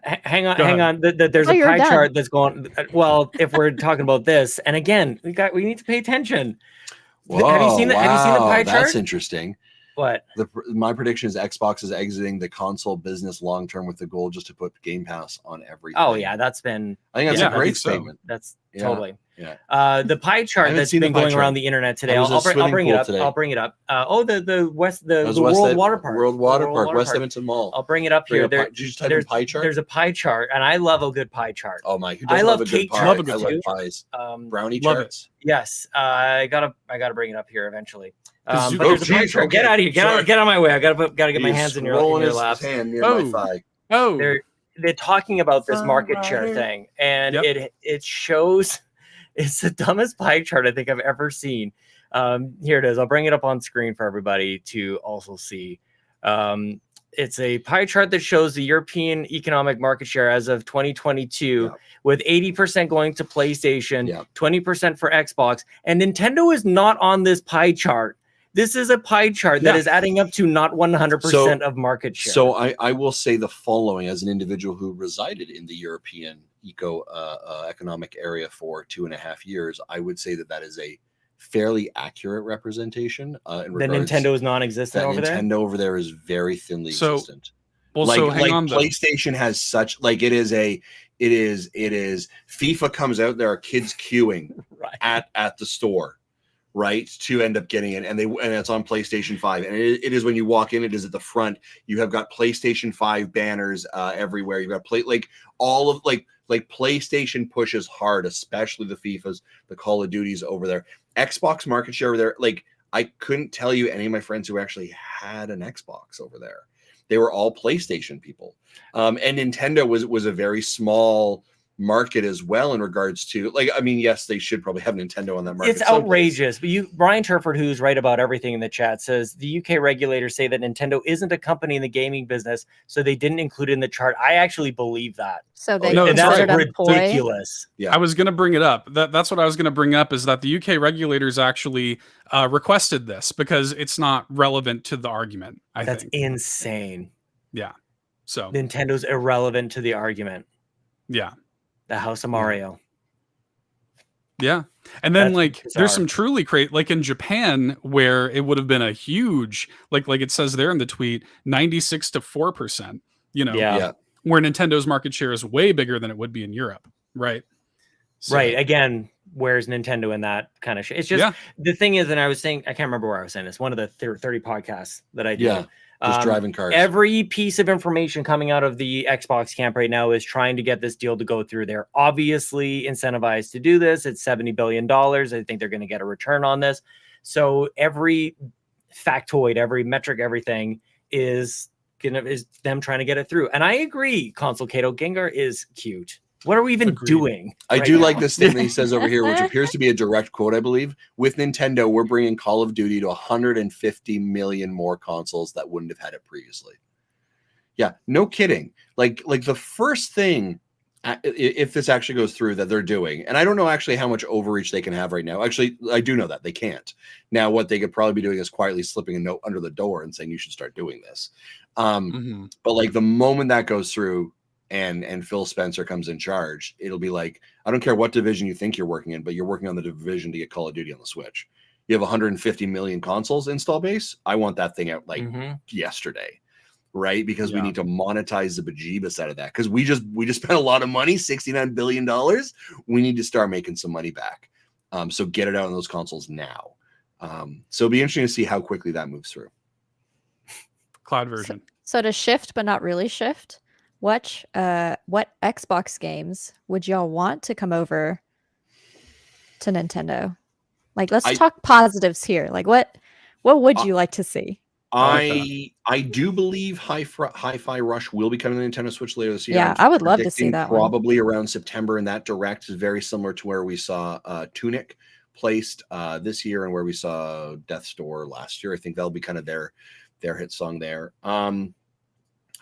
Speaker 2: hang on. There's a pie chart that's going. Well, if we're talking about this, and again, we need to pay attention.
Speaker 4: Whoa,
Speaker 2: have you seen the pie chart?
Speaker 4: That's interesting.
Speaker 2: What?
Speaker 4: My prediction is Xbox is exiting the console business long term with the goal just to put Game Pass on everything.
Speaker 2: Oh yeah, I think that's
Speaker 4: a great statement.
Speaker 2: That's totally. Yeah. The pie chart that's been going around the internet today. I'll bring it up. Today. I'll bring it up. The World Water Park.
Speaker 4: World Water Park, West Edmonton Mall.
Speaker 2: I'll bring it up here.
Speaker 4: Did you just type in pie chart?
Speaker 2: There's a pie chart, and I love a good pie chart.
Speaker 4: Oh my!
Speaker 2: I love cake charts.
Speaker 4: I love pies. Brownie charts.
Speaker 2: Yes. I gotta bring it up here eventually. But there's a pie chart. Get out of here. Get out of my way. I gotta get my hands in your lap.
Speaker 4: Hand near my thigh.
Speaker 3: Oh.
Speaker 2: They're talking about this market share thing, and it shows. It's the dumbest pie chart I think I've ever seen. Here it is. I'll bring it up on screen for everybody to also see. It's a pie chart that shows the European economic market share as of 2022, with 80% going to PlayStation, 20% for Xbox, and Nintendo is not on this pie chart. This is a pie chart that is adding up to not 100% of market share.
Speaker 4: So I will say the following as an individual who resided in the European economic area for 2.5 years. I would say that is a fairly accurate representation. In
Speaker 2: the Nintendo is non-existent over there.
Speaker 4: Nintendo over there is very thinly existent.
Speaker 3: Well, so hang on.
Speaker 4: PlayStation has such it is FIFA comes out, there are kids queuing at the store, right, to end up getting it, and it's on PlayStation 5, and it is when you walk in, it is at the front. You have got PlayStation 5 banners everywhere. You've got PlayStation pushes hard, especially the FIFAs, the Call of Duties over there. Xbox market share over there, I couldn't tell you any of my friends who actually had an Xbox over there. They were all PlayStation people. And Nintendo was a very small market as well in regards to yes, they should probably have Nintendo on that market.
Speaker 2: It's outrageous. But Brian Turford, who's right about everything in the chat, says the UK regulators say that Nintendo isn't a company in the gaming business, so they didn't include it in the chart. I actually believe that.
Speaker 1: So they
Speaker 2: that's ridiculous.
Speaker 3: Yeah, I was going to bring it up. That's what I was going to bring up, is that the UK regulators actually requested this because it's not relevant to the argument.
Speaker 2: That's insane.
Speaker 3: Yeah. So
Speaker 2: Nintendo's irrelevant to the argument.
Speaker 3: Yeah.
Speaker 2: The House of Mario.
Speaker 3: Yeah. And then there's some truly great, in Japan, where it would have been a huge, like it says there in the tweet, 96-4%, where Nintendo's market share is way bigger than it would be in Europe. Right.
Speaker 2: So, right. Again, where's Nintendo in that kind of shit? It's just, the thing is, and I was saying, I can't remember where I was saying this, one of the 30 podcasts that I do.
Speaker 4: Yeah. Just driving cars.
Speaker 2: Every piece of information coming out of the Xbox camp right now is trying to get this deal to go through. They're obviously incentivized to do this. It's $70 billion. I think they're going to get a return on this. So every factoid, every metric, everything is them trying to get it through. And I agree, Console Kato, Gengar is cute. What are we even doing?
Speaker 4: I do like this thing that he says over here, which appears to be a direct quote, I believe. With Nintendo, we're bringing Call of Duty to 150 million more consoles that wouldn't have had it previously. Yeah, no kidding. Like the first thing, if this actually goes through, that they're doing, and I don't know actually how much overreach they can have right now. Actually, I do know that they can't. Now, what they could probably be doing is quietly slipping a note under the door and saying you should start doing this. But the moment that goes through, and Phil Spencer comes in charge, it'll be like, I don't care what division you think you're working in, but you're working on the division to get Call of Duty on the Switch. You have 150 million consoles install base. I want that thing out yesterday, right? Because we need to monetize the bejeebus out of that. Because we just spent a lot of money, $69 billion. We need to start making some money back. So get it out on those consoles now. So it'll be interesting to see how quickly that moves through.
Speaker 3: Cloud version.
Speaker 1: So to shift, but not really shift. What Xbox games would y'all want to come over to Nintendo? Let's talk positives here. What would you like to see?
Speaker 4: I do believe Hi-Fi Rush will be coming to the Nintendo Switch later this year.
Speaker 1: Yeah, I would love to see that.
Speaker 4: Probably around September, and that direct is very similar to where we saw Tunic placed this year and where we saw Death's Door last year. I think that'll be kind of their hit song there.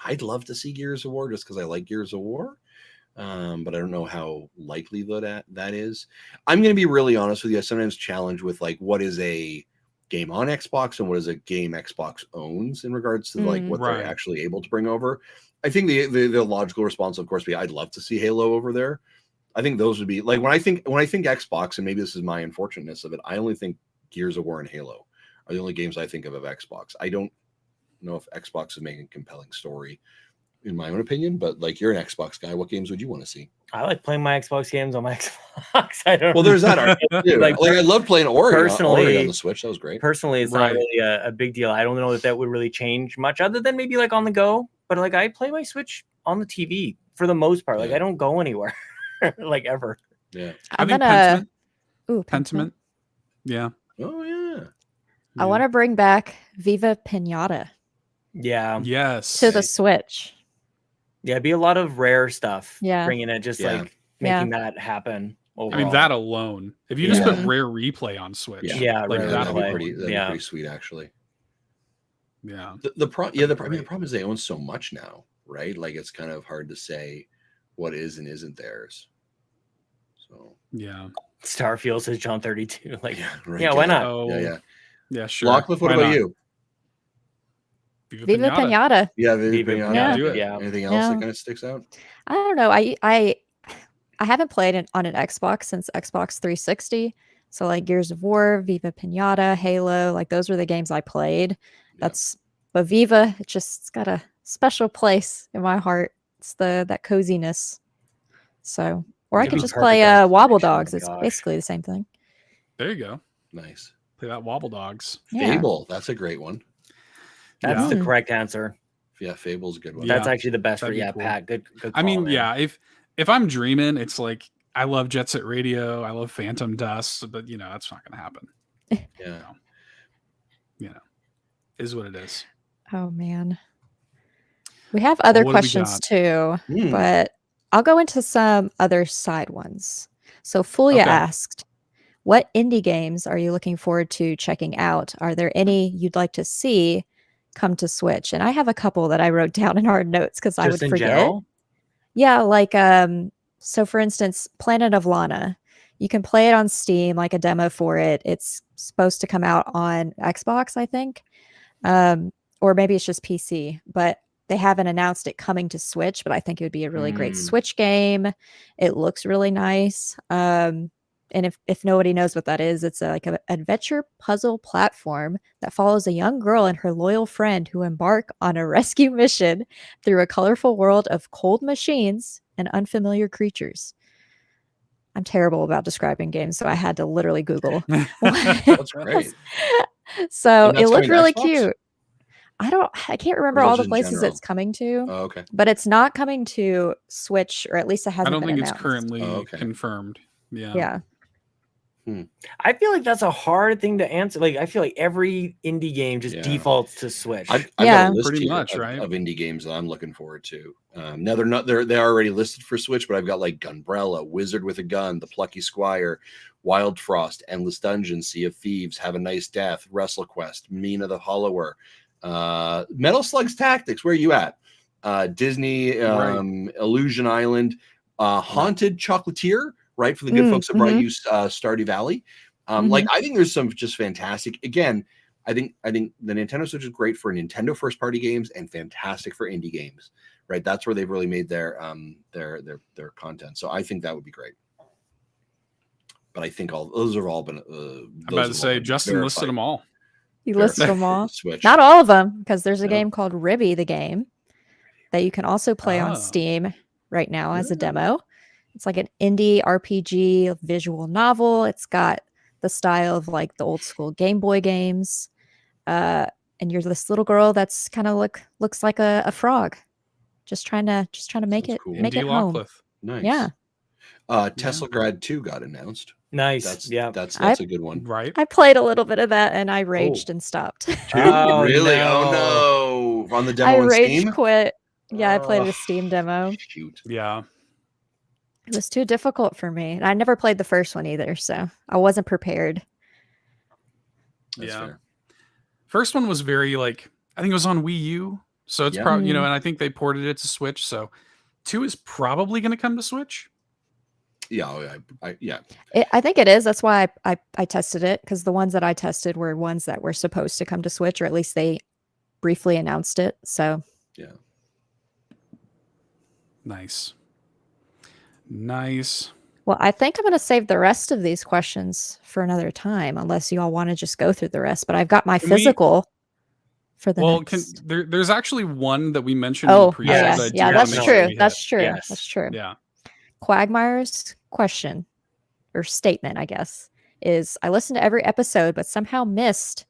Speaker 4: I'd love to see Gears of War just because I like Gears of War, but I don't know how likely that is. I'm going to be really honest with you. I sometimes challenge with what is a game on Xbox and what is a game Xbox owns in regards to what they're actually able to bring over. I think the logical response, of course, would be I'd love to see Halo over there. I think those would be when I think Xbox, and maybe this is my unfortunateness of it, I only think Gears of War and Halo are the only games I think of Xbox. I don't know if Xbox is making a compelling story in my own opinion, but you're an Xbox guy. What games would you want to see?
Speaker 2: I like playing my Xbox games on my Xbox. I don't.
Speaker 4: Well, there's that. I love playing Ori on the Switch. That was great.
Speaker 2: Personally, it's not really a big deal. I don't know that would really change much, other than maybe on the go. But I play my Switch on the TV for the most part. I don't go anywhere, ever.
Speaker 4: Yeah.
Speaker 3: I think Pentiment. Pentiment. Yeah.
Speaker 4: Oh yeah.
Speaker 1: I want to bring back Viva Pinata.
Speaker 2: Yeah.
Speaker 3: Yes.
Speaker 1: To the Switch.
Speaker 2: Yeah, it'd be a lot of rare stuff.
Speaker 1: Yeah.
Speaker 2: Bringing it, just making that happen. overall.
Speaker 3: I mean, that alone. If you just put Rare Replay on Switch,
Speaker 2: like
Speaker 4: that'd be pretty sweet, actually.
Speaker 3: Yeah.
Speaker 4: The problem is they own so much now, right? Like it's kind of hard to say what is and isn't theirs. So
Speaker 3: yeah.
Speaker 2: Starfield says John 32. Like,
Speaker 4: why
Speaker 2: not?
Speaker 3: Oh, yeah, sure.
Speaker 4: Lockcliffe, what about you?
Speaker 1: Viva Pinata.
Speaker 4: Yeah, Viva Pinata.
Speaker 2: Yeah.
Speaker 4: Anything else that kind of sticks out?
Speaker 1: I don't know. I haven't played it on an Xbox since Xbox 360. So like Gears of War, Viva Pinata, Halo, like those were the games I played. But Viva, it's got a special place in my heart. It's that coziness. So, or I could just play Wobble Dogs. It's basically the same thing.
Speaker 3: There you go.
Speaker 4: Nice.
Speaker 3: Play that Wobble Dogs.
Speaker 4: Fable, that's a great one.
Speaker 2: That's the correct answer.
Speaker 4: Yeah, Fable's a good one.
Speaker 2: That's actually the best for cool. Pat. Good call,
Speaker 3: I mean, if I'm dreaming, it's like I love Jet Set Radio, I love Phantom Dust, but that's not gonna happen. Is what it is.
Speaker 1: Oh man. We have other questions too, but I'll go into some other side ones. So Fulia asked, what indie games are you looking forward to checking out? Are there any you'd like to see come to Switch? And I have a couple that I wrote down in our notes because I would forget.
Speaker 2: General?
Speaker 1: Yeah, like so for instance, Planet of Lana. You can play it on Steam, like a demo for it. It's supposed to come out on Xbox, I think. Or maybe it's just PC, but they haven't announced it coming to Switch, but I think it would be a really great Switch game. It looks really nice. And if nobody knows what that is, it's like an adventure puzzle platform that follows a young girl and her loyal friend who embark on a rescue mission through a colorful world of cold machines and unfamiliar creatures. I'm terrible about describing games, so I had to literally Google.
Speaker 4: That's great.
Speaker 1: So it looked really cute. I can't remember all the places it's coming to.
Speaker 4: Oh, okay.
Speaker 1: But it's not coming to Switch, or at least it hasn't been announced.
Speaker 3: I don't think it's currently confirmed.
Speaker 1: Yeah.
Speaker 2: I feel like that's a hard thing to answer. Like, I feel like every indie game just defaults to Switch.
Speaker 4: I've got a list
Speaker 3: pretty much, right?
Speaker 4: Of indie games that I'm looking forward to. Now they're already listed for Switch, but I've got like Gunbrella, Wizard with a Gun, The Plucky Squire, Wild Frost, Endless Dungeon, Sea of Thieves, Have a Nice Death, WrestleQuest, Mina the Hollower, Metal Slugs Tactics. Where are you at? Disney, Illusion Island, Haunted Chocolatier. Right, for the good folks that brought you Stardew Valley. Like, I think there's some just fantastic. Again, I think the Nintendo Switch is great for Nintendo first party games and fantastic for indie games. Right, that's where they've really made their content. So I think that would be great. But I think those have all been.
Speaker 3: I'm about to say Justin listed them all.
Speaker 1: He listed them all. Switch. Not all of them, because there's a game called Ribby the Game that you can also play on Steam right now as a demo. It's like an indie RPG visual novel. It's got the style of like the old school Game Boy games. And you're this little girl that's kind of looks like a frog. Just trying to make it home.
Speaker 4: Nice.
Speaker 1: Yeah.
Speaker 4: Teslagrad 2 got announced.
Speaker 2: Nice.
Speaker 4: That's a good one.
Speaker 3: Right.
Speaker 1: I played a little bit of that and I raged and stopped.
Speaker 4: Really? No. Oh no. On the demo on Steam?
Speaker 1: I rage quit. Yeah, I played a Steam demo.
Speaker 4: Shoot.
Speaker 3: Yeah.
Speaker 1: It was too difficult for me. And I never played the first one either, so I wasn't prepared.
Speaker 4: That's fair.
Speaker 3: First one was very I think it was on Wii U. So it's probably, and I think they ported it to Switch. So 2 is probably going to come to Switch.
Speaker 4: Yeah.
Speaker 1: I think it is. That's why I tested it, because the ones that I tested were ones that were supposed to come to Switch, or at least they briefly announced it. So
Speaker 4: yeah.
Speaker 3: Nice.
Speaker 1: Well, I think I'm going to save the rest of these questions for another time, unless you all want to just go through the rest. But I've got my physical for the next.
Speaker 3: There's actually one that we mentioned.
Speaker 1: That's true. That's true.
Speaker 2: Yes.
Speaker 1: That's true.
Speaker 3: Yeah.
Speaker 2: Quagmire's
Speaker 1: question or statement, I guess, is I listened to every episode, but somehow missed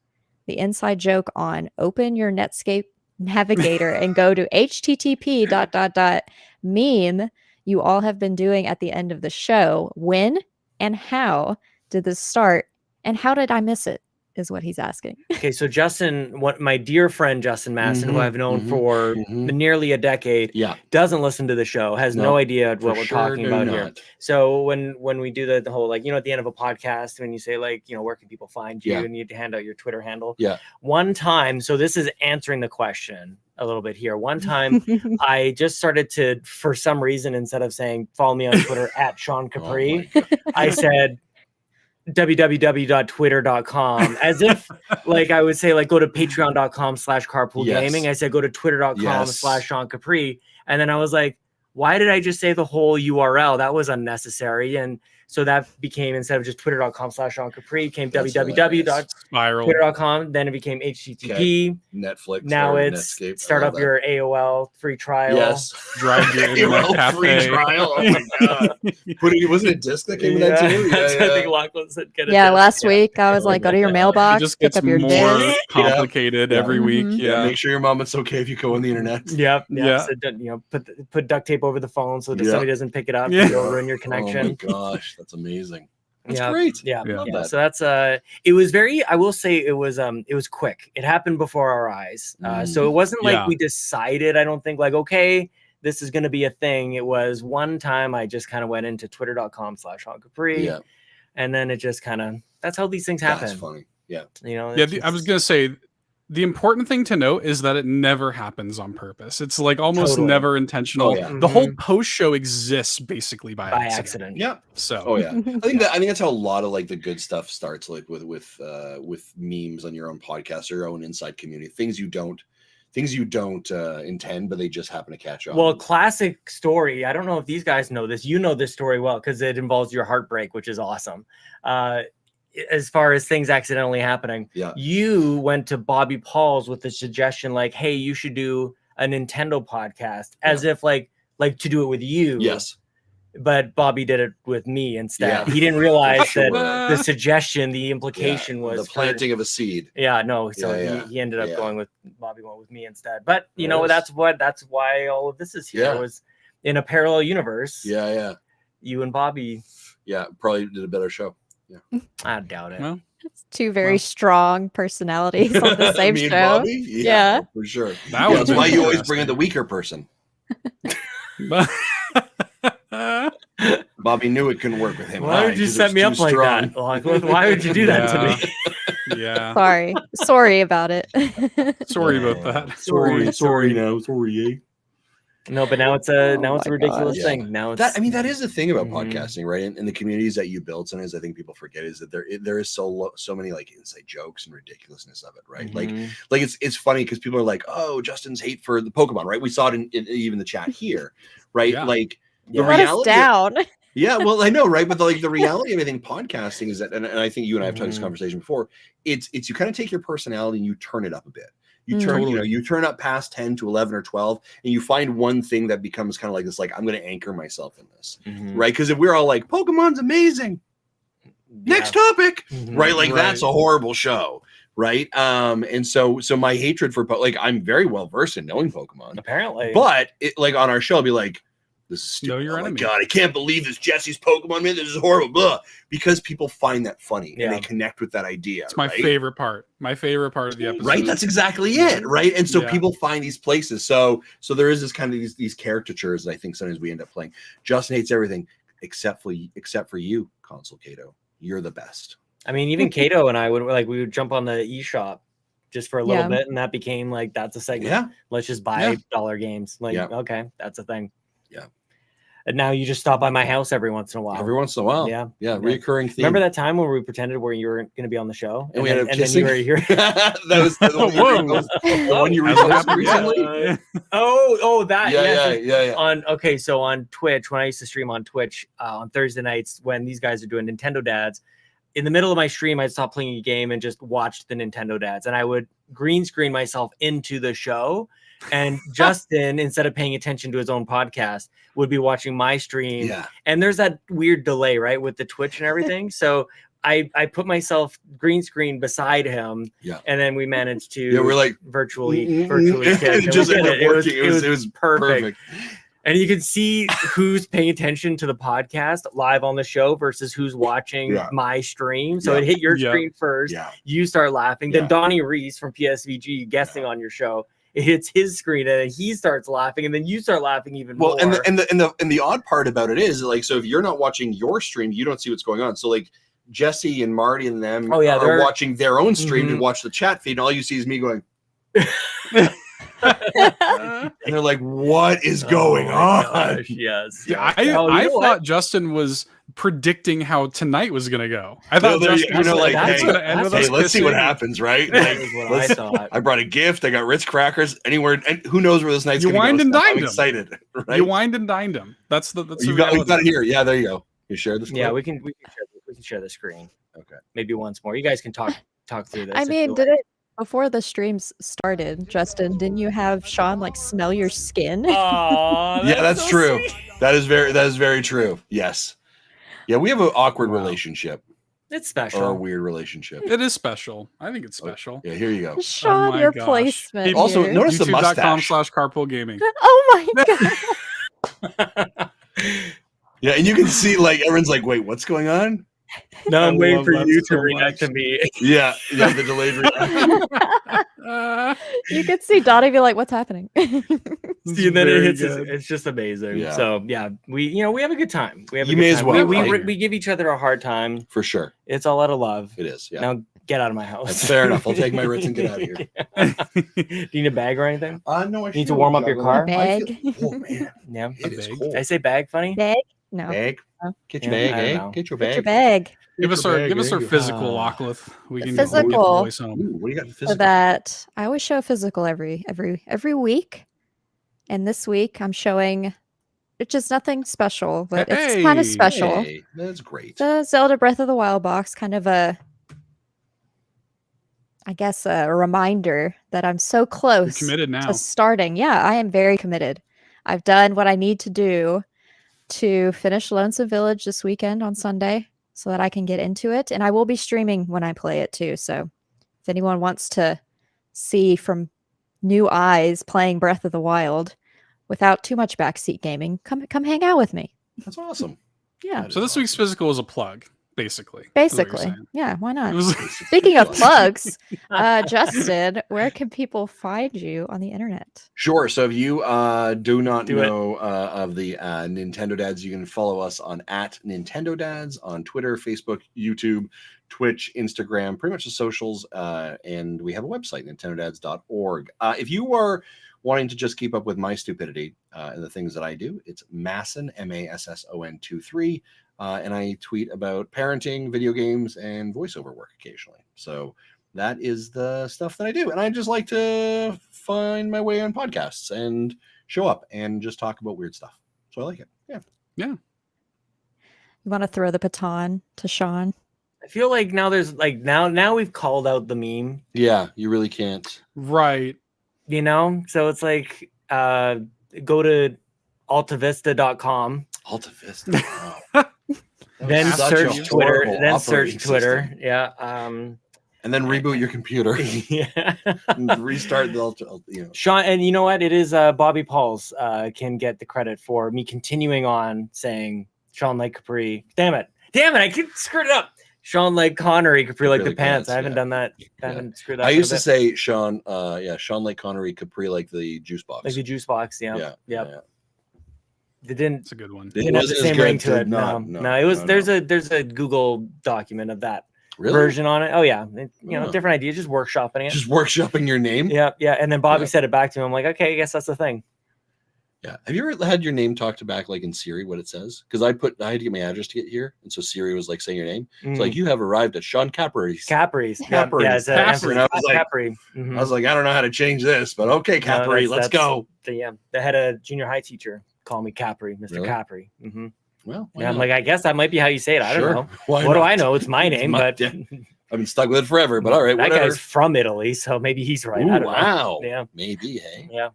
Speaker 1: the inside joke on open your Netscape navigator and go to http:// meme you all have been doing at the end of the show. When and how did this start? And how did I miss it? is what he's asking.
Speaker 2: Okay, so Justin, my dear friend Justin Masson, who I've known for nearly a decade, doesn't listen to the show, has no idea what we're talking about here. So when we do the whole, like, at the end of a podcast, when you say, like, where can people find you, and you hand out your Twitter handle. One time, so this is answering the question a little bit here. One time I just started to, for some reason, instead of saying follow me on Twitter at Sean Capri, I said www.twitter.com, as if like I would say, like, go to patreon.com/carpoolgaming. I said go to twitter.com/Sean Capri, and then I was like, why did I just say the whole URL? That was unnecessary. And so that became, instead of just twitter.com/Sean Capri, became www.twitter.com. Then it became HTTP.
Speaker 4: Netflix.
Speaker 2: Now it's Netscape. Start up your AOL free trial.
Speaker 4: Yes.
Speaker 3: Drive your internet cafe.
Speaker 4: Free trial. Oh my God. Wasn't it disc that came with that too?
Speaker 2: I think Lachlan said get it.
Speaker 1: Last week I was like, go to your mailbox,
Speaker 3: it just
Speaker 1: pick
Speaker 3: gets
Speaker 1: up your
Speaker 3: more
Speaker 1: disc.
Speaker 3: complicated every week.
Speaker 4: Make sure your mom, it's okay if you go on the internet.
Speaker 2: So, put duct tape over the phone so that somebody doesn't pick it up. You'll ruin your connection.
Speaker 4: Oh my gosh, that's amazing. That's great.
Speaker 2: Yeah. So that's it was very, I will say it was quick. It happened before our eyes. So it wasn't like we decided, I don't think, like, okay, this is going to be a thing. It was one time I just kind of went into twitter.com/Sean Capri, and then it just kind of, that's how these things happen.
Speaker 4: That's funny. Yeah.
Speaker 3: I was going to say, the important thing to note is that it never happens on purpose. It's like almost never intentional. The whole post show exists basically by accident.
Speaker 4: Yeah.
Speaker 3: So.
Speaker 4: I think that's how a lot of, like, the good stuff starts, like with memes on your own podcast or your own inside community. Things you don't intend, but they just happen to catch on.
Speaker 2: Well, classic story. I don't know if these guys know this. You know this story well because it involves your heartbreak, which is awesome. As far as things accidentally happening, you went to Bobby Paul's with the suggestion, like, hey, you should do a Nintendo podcast, as if like to do it with you.
Speaker 4: Yes.
Speaker 2: But Bobby did it with me instead. He didn't realize that the suggestion, the implication was
Speaker 4: the planting of a seed.
Speaker 2: He ended up going with Bobby, went with me instead. But that's why all of this is here. It was in a parallel universe. You and Bobby.
Speaker 4: Probably did a better show.
Speaker 2: I doubt it.
Speaker 3: Well,
Speaker 1: It's two very strong personalities on the same
Speaker 4: me and
Speaker 1: show.
Speaker 4: Bobby?
Speaker 1: Yeah,
Speaker 4: for sure.
Speaker 3: That's
Speaker 4: why you always bring in the weaker person. Bobby knew it couldn't work with him.
Speaker 2: Why would you set me up like that? Like, why would you do that to me?
Speaker 3: Yeah.
Speaker 1: Sorry about it.
Speaker 3: Sorry about that.
Speaker 4: Sorry.
Speaker 2: No, but now it's a ridiculous thing. Now it's
Speaker 4: that is the thing about podcasting, right? And the communities that you build, sometimes I think people forget is that there is so many, like, inside jokes and ridiculousness of it, right? Like it's funny because people are like, oh, Justin's hate for the Pokemon, right? We saw it in even the chat here, right? Like the reality.
Speaker 1: Down.
Speaker 4: Yeah, well, I know, right? But the reality of, I think, podcasting is that, and I think you and I have had this conversation before. It's you kind of take your personality and you turn it up a bit. You turn, you turn up past 10 to 11 or 12, and you find one thing that becomes kind of like this, like, I'm going to anchor myself in this, right? Because if we're all like, Pokemon's amazing, next topic, right? Like, that's a horrible show, right? And so my hatred for, like, I'm very well versed in knowing Pokemon,
Speaker 2: apparently,
Speaker 4: but it, like, on our show, I'll be like, this is stupid.
Speaker 3: Know your
Speaker 4: enemy.
Speaker 3: My
Speaker 4: God, I can't believe this Jesse's Pokemon, man. This is horrible. Blah. Because people find that funny and they connect with that idea.
Speaker 3: It's my favorite part. My favorite part of the episode.
Speaker 4: Right? That's exactly it. Right. And so people find these places. So there is this kind of these caricatures that I think sometimes we end up playing. Justin hates everything except for you, Console Kato. You're the best.
Speaker 2: I mean, even Kato and I we would jump on the eShop just for a little bit, and that became like, that's a segment.
Speaker 4: Yeah.
Speaker 2: Let's just buy dollar games. Like, okay, that's a thing.
Speaker 4: Yeah.
Speaker 2: And now you just stop by my house every once in a while. Yeah.
Speaker 4: Reoccurring theme.
Speaker 2: Remember that time when we pretended where you were going to be on the show,
Speaker 4: and we had
Speaker 2: then you were here?
Speaker 4: That was the one you reposted recently.
Speaker 2: Yeah. So on Twitch, when I used to stream on Twitch on Thursday nights, when these guys are doing Nintendo Dads, in the middle of my stream, I'd stop playing a game and just watch the Nintendo Dads, and I would green screen myself into the show. And Justin, instead of paying attention to his own podcast, would be watching my stream.
Speaker 4: Yeah.
Speaker 2: And there's that weird delay, right, with the Twitch and everything. So I put myself green screen beside him. Yeah. And then we managed to
Speaker 4: we're like
Speaker 2: virtually it was perfect. And you can see who's paying attention to the podcast live on the show versus who's watching my stream. So it hit your screen first. Yeah. You start laughing. Then Donnie Reese from PSVG guesting on your show. It hits his screen and then he starts laughing, and then you start laughing even more.
Speaker 4: Well, and the odd part about it is, like, so if you're not watching your stream, you don't see what's going on. So like Jesse and Marty and them are watching their own stream to watch the chat feed, and all you see is me going. And they're like, what is going on?
Speaker 2: Gosh, yes.
Speaker 3: I thought Justin was predicting how tonight was going to go. I thought Justin was
Speaker 4: like, hey, let's see what happens, right? Like,
Speaker 2: I thought.
Speaker 4: I brought a gift. I got Ritz crackers. Anywhere, and who knows where this night's going to go.
Speaker 3: You wined and dined him.
Speaker 4: Excited, right?
Speaker 3: You wined and dined him. That's
Speaker 4: you got it here. Yeah, there you go. You share this.
Speaker 2: Yeah, we can share the screen. Okay, maybe once more. You guys can talk through this.
Speaker 1: I mean, did it? Before the streams started, Justin, didn't you have Sean like smell your skin?
Speaker 2: Oh,
Speaker 4: yeah, that's so true. Sweet. That is very true. Yes. Yeah, we have an awkward relationship.
Speaker 2: It's special.
Speaker 4: Or a weird relationship.
Speaker 3: It is special. I think it's special.
Speaker 4: Yeah, here you go.
Speaker 1: Sean, your placement.
Speaker 4: Also, notice the mustache.
Speaker 3: YouTube.com/carpoolgaming.
Speaker 1: Oh my god.
Speaker 4: Yeah, and you can see like everyone's like, wait, what's going on?
Speaker 2: No, I'm waiting for you to react to me.
Speaker 4: Yeah, the delayed reaction.
Speaker 1: You could see Dottie be like, "What's happening?"
Speaker 2: See, and then it hits. It's just amazing. Yeah. So yeah, we have a good time. We have. We give each other a hard time
Speaker 4: for sure.
Speaker 2: It's all out of love.
Speaker 4: It is. Yeah.
Speaker 2: Now get out of my house.
Speaker 4: That's fair enough. I'll take my Ritz and get out of here.
Speaker 2: Do you need a bag or anything?
Speaker 4: No. I
Speaker 2: need to warm up your car.
Speaker 1: Bag.
Speaker 4: Oh man.
Speaker 2: Yeah.
Speaker 4: It is cold.
Speaker 2: Did I say bag funny?
Speaker 1: Bag. No.
Speaker 4: Bag. Get your bag, eh? Get your bag.
Speaker 1: Get your bag.
Speaker 3: Give us our physical, Ockleth. We can
Speaker 1: physical.
Speaker 3: Get the voice home.
Speaker 4: Ooh, what do you got physical?
Speaker 1: So that I always show physical every week, and this week I'm showing, which is nothing special, but it's kind of special.
Speaker 4: Hey, that's great.
Speaker 1: The Zelda Breath of the Wild box, kind of I guess a reminder that I'm so close.
Speaker 3: You're committed now
Speaker 1: to starting. Yeah, I am very committed. I've done what I need to do to finish Lonesome Village this weekend on Sunday so that I can get into it. And I will be streaming when I play it too. So if anyone wants to see from new eyes playing Breath of the Wild without too much backseat gaming, come hang out with me.
Speaker 4: That's awesome.
Speaker 1: Yeah.
Speaker 3: So this week's physical was a plug. Basically.
Speaker 1: Yeah, why not? Speaking of plugs, Justin, where can people find you on the internet?
Speaker 4: Sure. So if you do not know of the Nintendo Dads, you can follow us on @NintendoDads on Twitter, Facebook, YouTube, Twitch, Instagram, pretty much the socials. And we have a website, nintendodads.org. If you are wanting to just keep up with my stupidity and the things that I do, it's Masson, MASSON 23. And I tweet about parenting, video games, and voiceover work occasionally. So that is the stuff that I do. And I just like to find my way on podcasts and show up and just talk about weird stuff. So I like it. Yeah.
Speaker 3: Yeah.
Speaker 1: You want to throw the baton to Sean?
Speaker 2: I feel like now there's like now we've called out the meme.
Speaker 4: Yeah, you really can't.
Speaker 3: Right.
Speaker 2: You know? So it's like go to altavista.com.
Speaker 4: Altavista.
Speaker 2: Then search Twitter. Yeah.
Speaker 4: And then reboot your computer.
Speaker 2: Yeah.
Speaker 4: And restart the
Speaker 2: Sean, and you know what? It is Bobby Pauls can get the credit for me continuing on saying Sean like Capri. Damn it, I keep screwed it up. Sean like Connery, Capri like the pants. I haven't done that. I haven't screwed that.
Speaker 4: I used to say Sean Sean like Connery, Capri like the juice box.
Speaker 2: Like the juice box, yeah. It didn't.
Speaker 3: It's a good one.
Speaker 2: It didn't have the same ring to it. No. It was there's a Google document of that version on it. Oh yeah, different idea. Just workshopping it.
Speaker 4: Just workshopping your name.
Speaker 2: Yeah. And then Bobby said it back to him. I'm like, okay, I guess that's the thing.
Speaker 4: Yeah. Have you ever had your name talked back like in Siri what it says? Because I had to get my address to get here, and so Siri was like saying your name. It's like you have arrived at Sean Capri's.
Speaker 2: Capri's.
Speaker 4: Yeah,
Speaker 2: it's
Speaker 4: Capri. I was like,
Speaker 2: Capri.
Speaker 4: I was like, I don't know how to change this, but okay, Capri, let's go.
Speaker 2: The head of junior high teacher call me Capri, Mr.
Speaker 4: Really?
Speaker 2: Capri.
Speaker 4: Well,
Speaker 2: I'm like, I guess that might be how you say it. I don't know.
Speaker 4: What
Speaker 2: do I know? It's my name, but
Speaker 4: I've been stuck with it forever. But all right,
Speaker 2: that
Speaker 4: whatever.
Speaker 2: guy's from Italy, so maybe he's right.
Speaker 4: Ooh,
Speaker 2: I don't
Speaker 4: wow.
Speaker 2: know. Yeah,
Speaker 4: maybe. Hey.
Speaker 2: Yeah.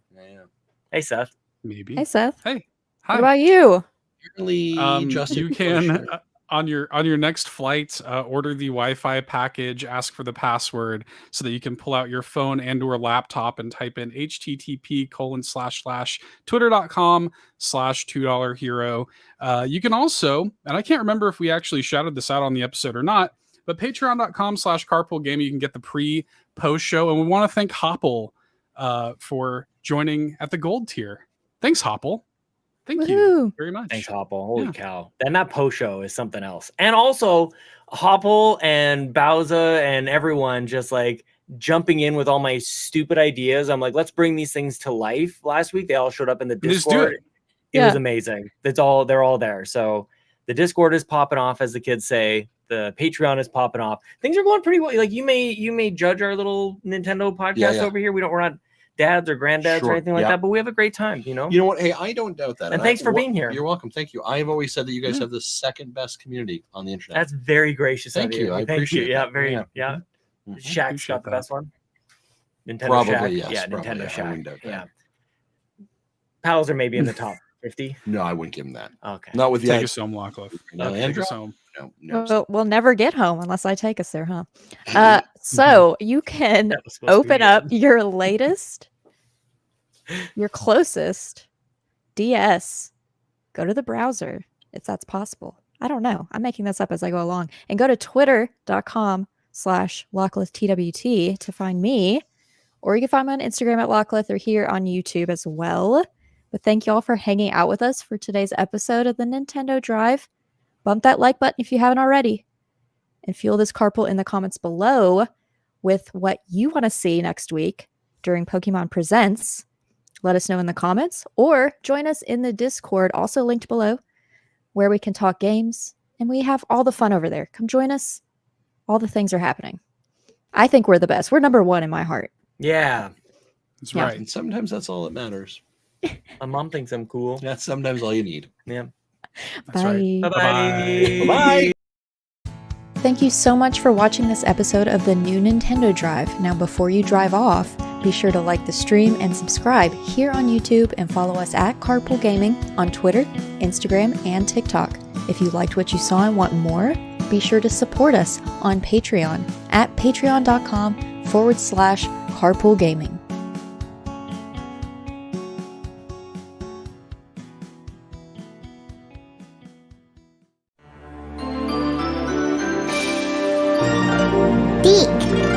Speaker 2: Hey, Seth.
Speaker 3: Maybe.
Speaker 1: Hey, Seth.
Speaker 3: Hey.
Speaker 1: Hi. What about you?
Speaker 4: Apparently, Justin,
Speaker 3: you can on your next flight, order the Wi-Fi package, ask for the password so that you can pull out your phone and or laptop and type in http://twitter.com/$2hero. You can also, and I can't remember if we actually shouted this out on the episode or not, but patreon.com/carpoolgaming, you can get the pre-post show. And we want to thank Hoppel for joining at the gold tier. Thanks, Hoppel. Thank you very much.
Speaker 2: Thanks, Hoppel. Holy cow. And that post show is something else. And also, Hoppel and Bowsah and everyone just like jumping in with all my stupid ideas. I'm like, let's bring these things to life. Last week, they all showed up in the Discord. It was amazing. They're all there. So the Discord is popping off, as the kids say. The Patreon is popping off. Things are going pretty well. Like you may judge our little Nintendo podcast over here. We're not dads or granddads or anything like that, but we have a great time, you know?
Speaker 4: You know what? Hey, I don't doubt that.
Speaker 2: And thanks for being here.
Speaker 4: You're welcome. Thank you. I've always said that you guys have the second best community on the internet.
Speaker 2: That's very gracious of you.
Speaker 4: I appreciate it.
Speaker 2: Yeah. Shaq's got the best one. Nintendo
Speaker 4: Probably,
Speaker 2: Shaq.
Speaker 4: yes.
Speaker 2: Yeah,
Speaker 4: Probably,
Speaker 2: Nintendo Shaq.
Speaker 4: Yeah.
Speaker 2: Pals are maybe in the top 50.
Speaker 4: No, I wouldn't give him that.
Speaker 2: Okay.
Speaker 4: Not with
Speaker 3: Take us home, Lockliff.
Speaker 4: Take us
Speaker 3: home.
Speaker 1: No. We'll never get home unless I take us there, huh? So you can open up your latest, your closest DS, go to the browser if that's possible. I don't know. I'm making this up as I go along. And go to twitter.com/LockliffTWT to find me. Or you can find me on Instagram at Lockliff or here on YouTube as well. But thank you all for hanging out with us for today's episode of the Nintendo Drive. Bump that like button if you haven't already. And fuel this carpool in the comments below with what you want to see next week during Pokémon Presents. Let us know in the comments or join us in the Discord, also linked below, where we can talk games and we have all the fun over there. Come join us. All the things are happening. I think we're the best. We're number one in my heart.
Speaker 2: Yeah.
Speaker 3: That's right.
Speaker 4: And sometimes that's all that matters.
Speaker 2: My mom thinks I'm cool.
Speaker 4: That's sometimes all you need.
Speaker 2: Yeah.
Speaker 3: That's
Speaker 1: Bye.
Speaker 3: right.
Speaker 2: Bye-bye.
Speaker 4: Bye-bye.
Speaker 1: Thank you so much for watching this episode of the new Nintendo Drive. Now, before you drive off, be sure to like the stream and subscribe here on YouTube and follow us at Carpool Gaming on Twitter, Instagram, and TikTok. If you liked what you saw and want more, be sure to support us on Patreon at patreon.com/Carpool Gaming.
Speaker 5: Beak.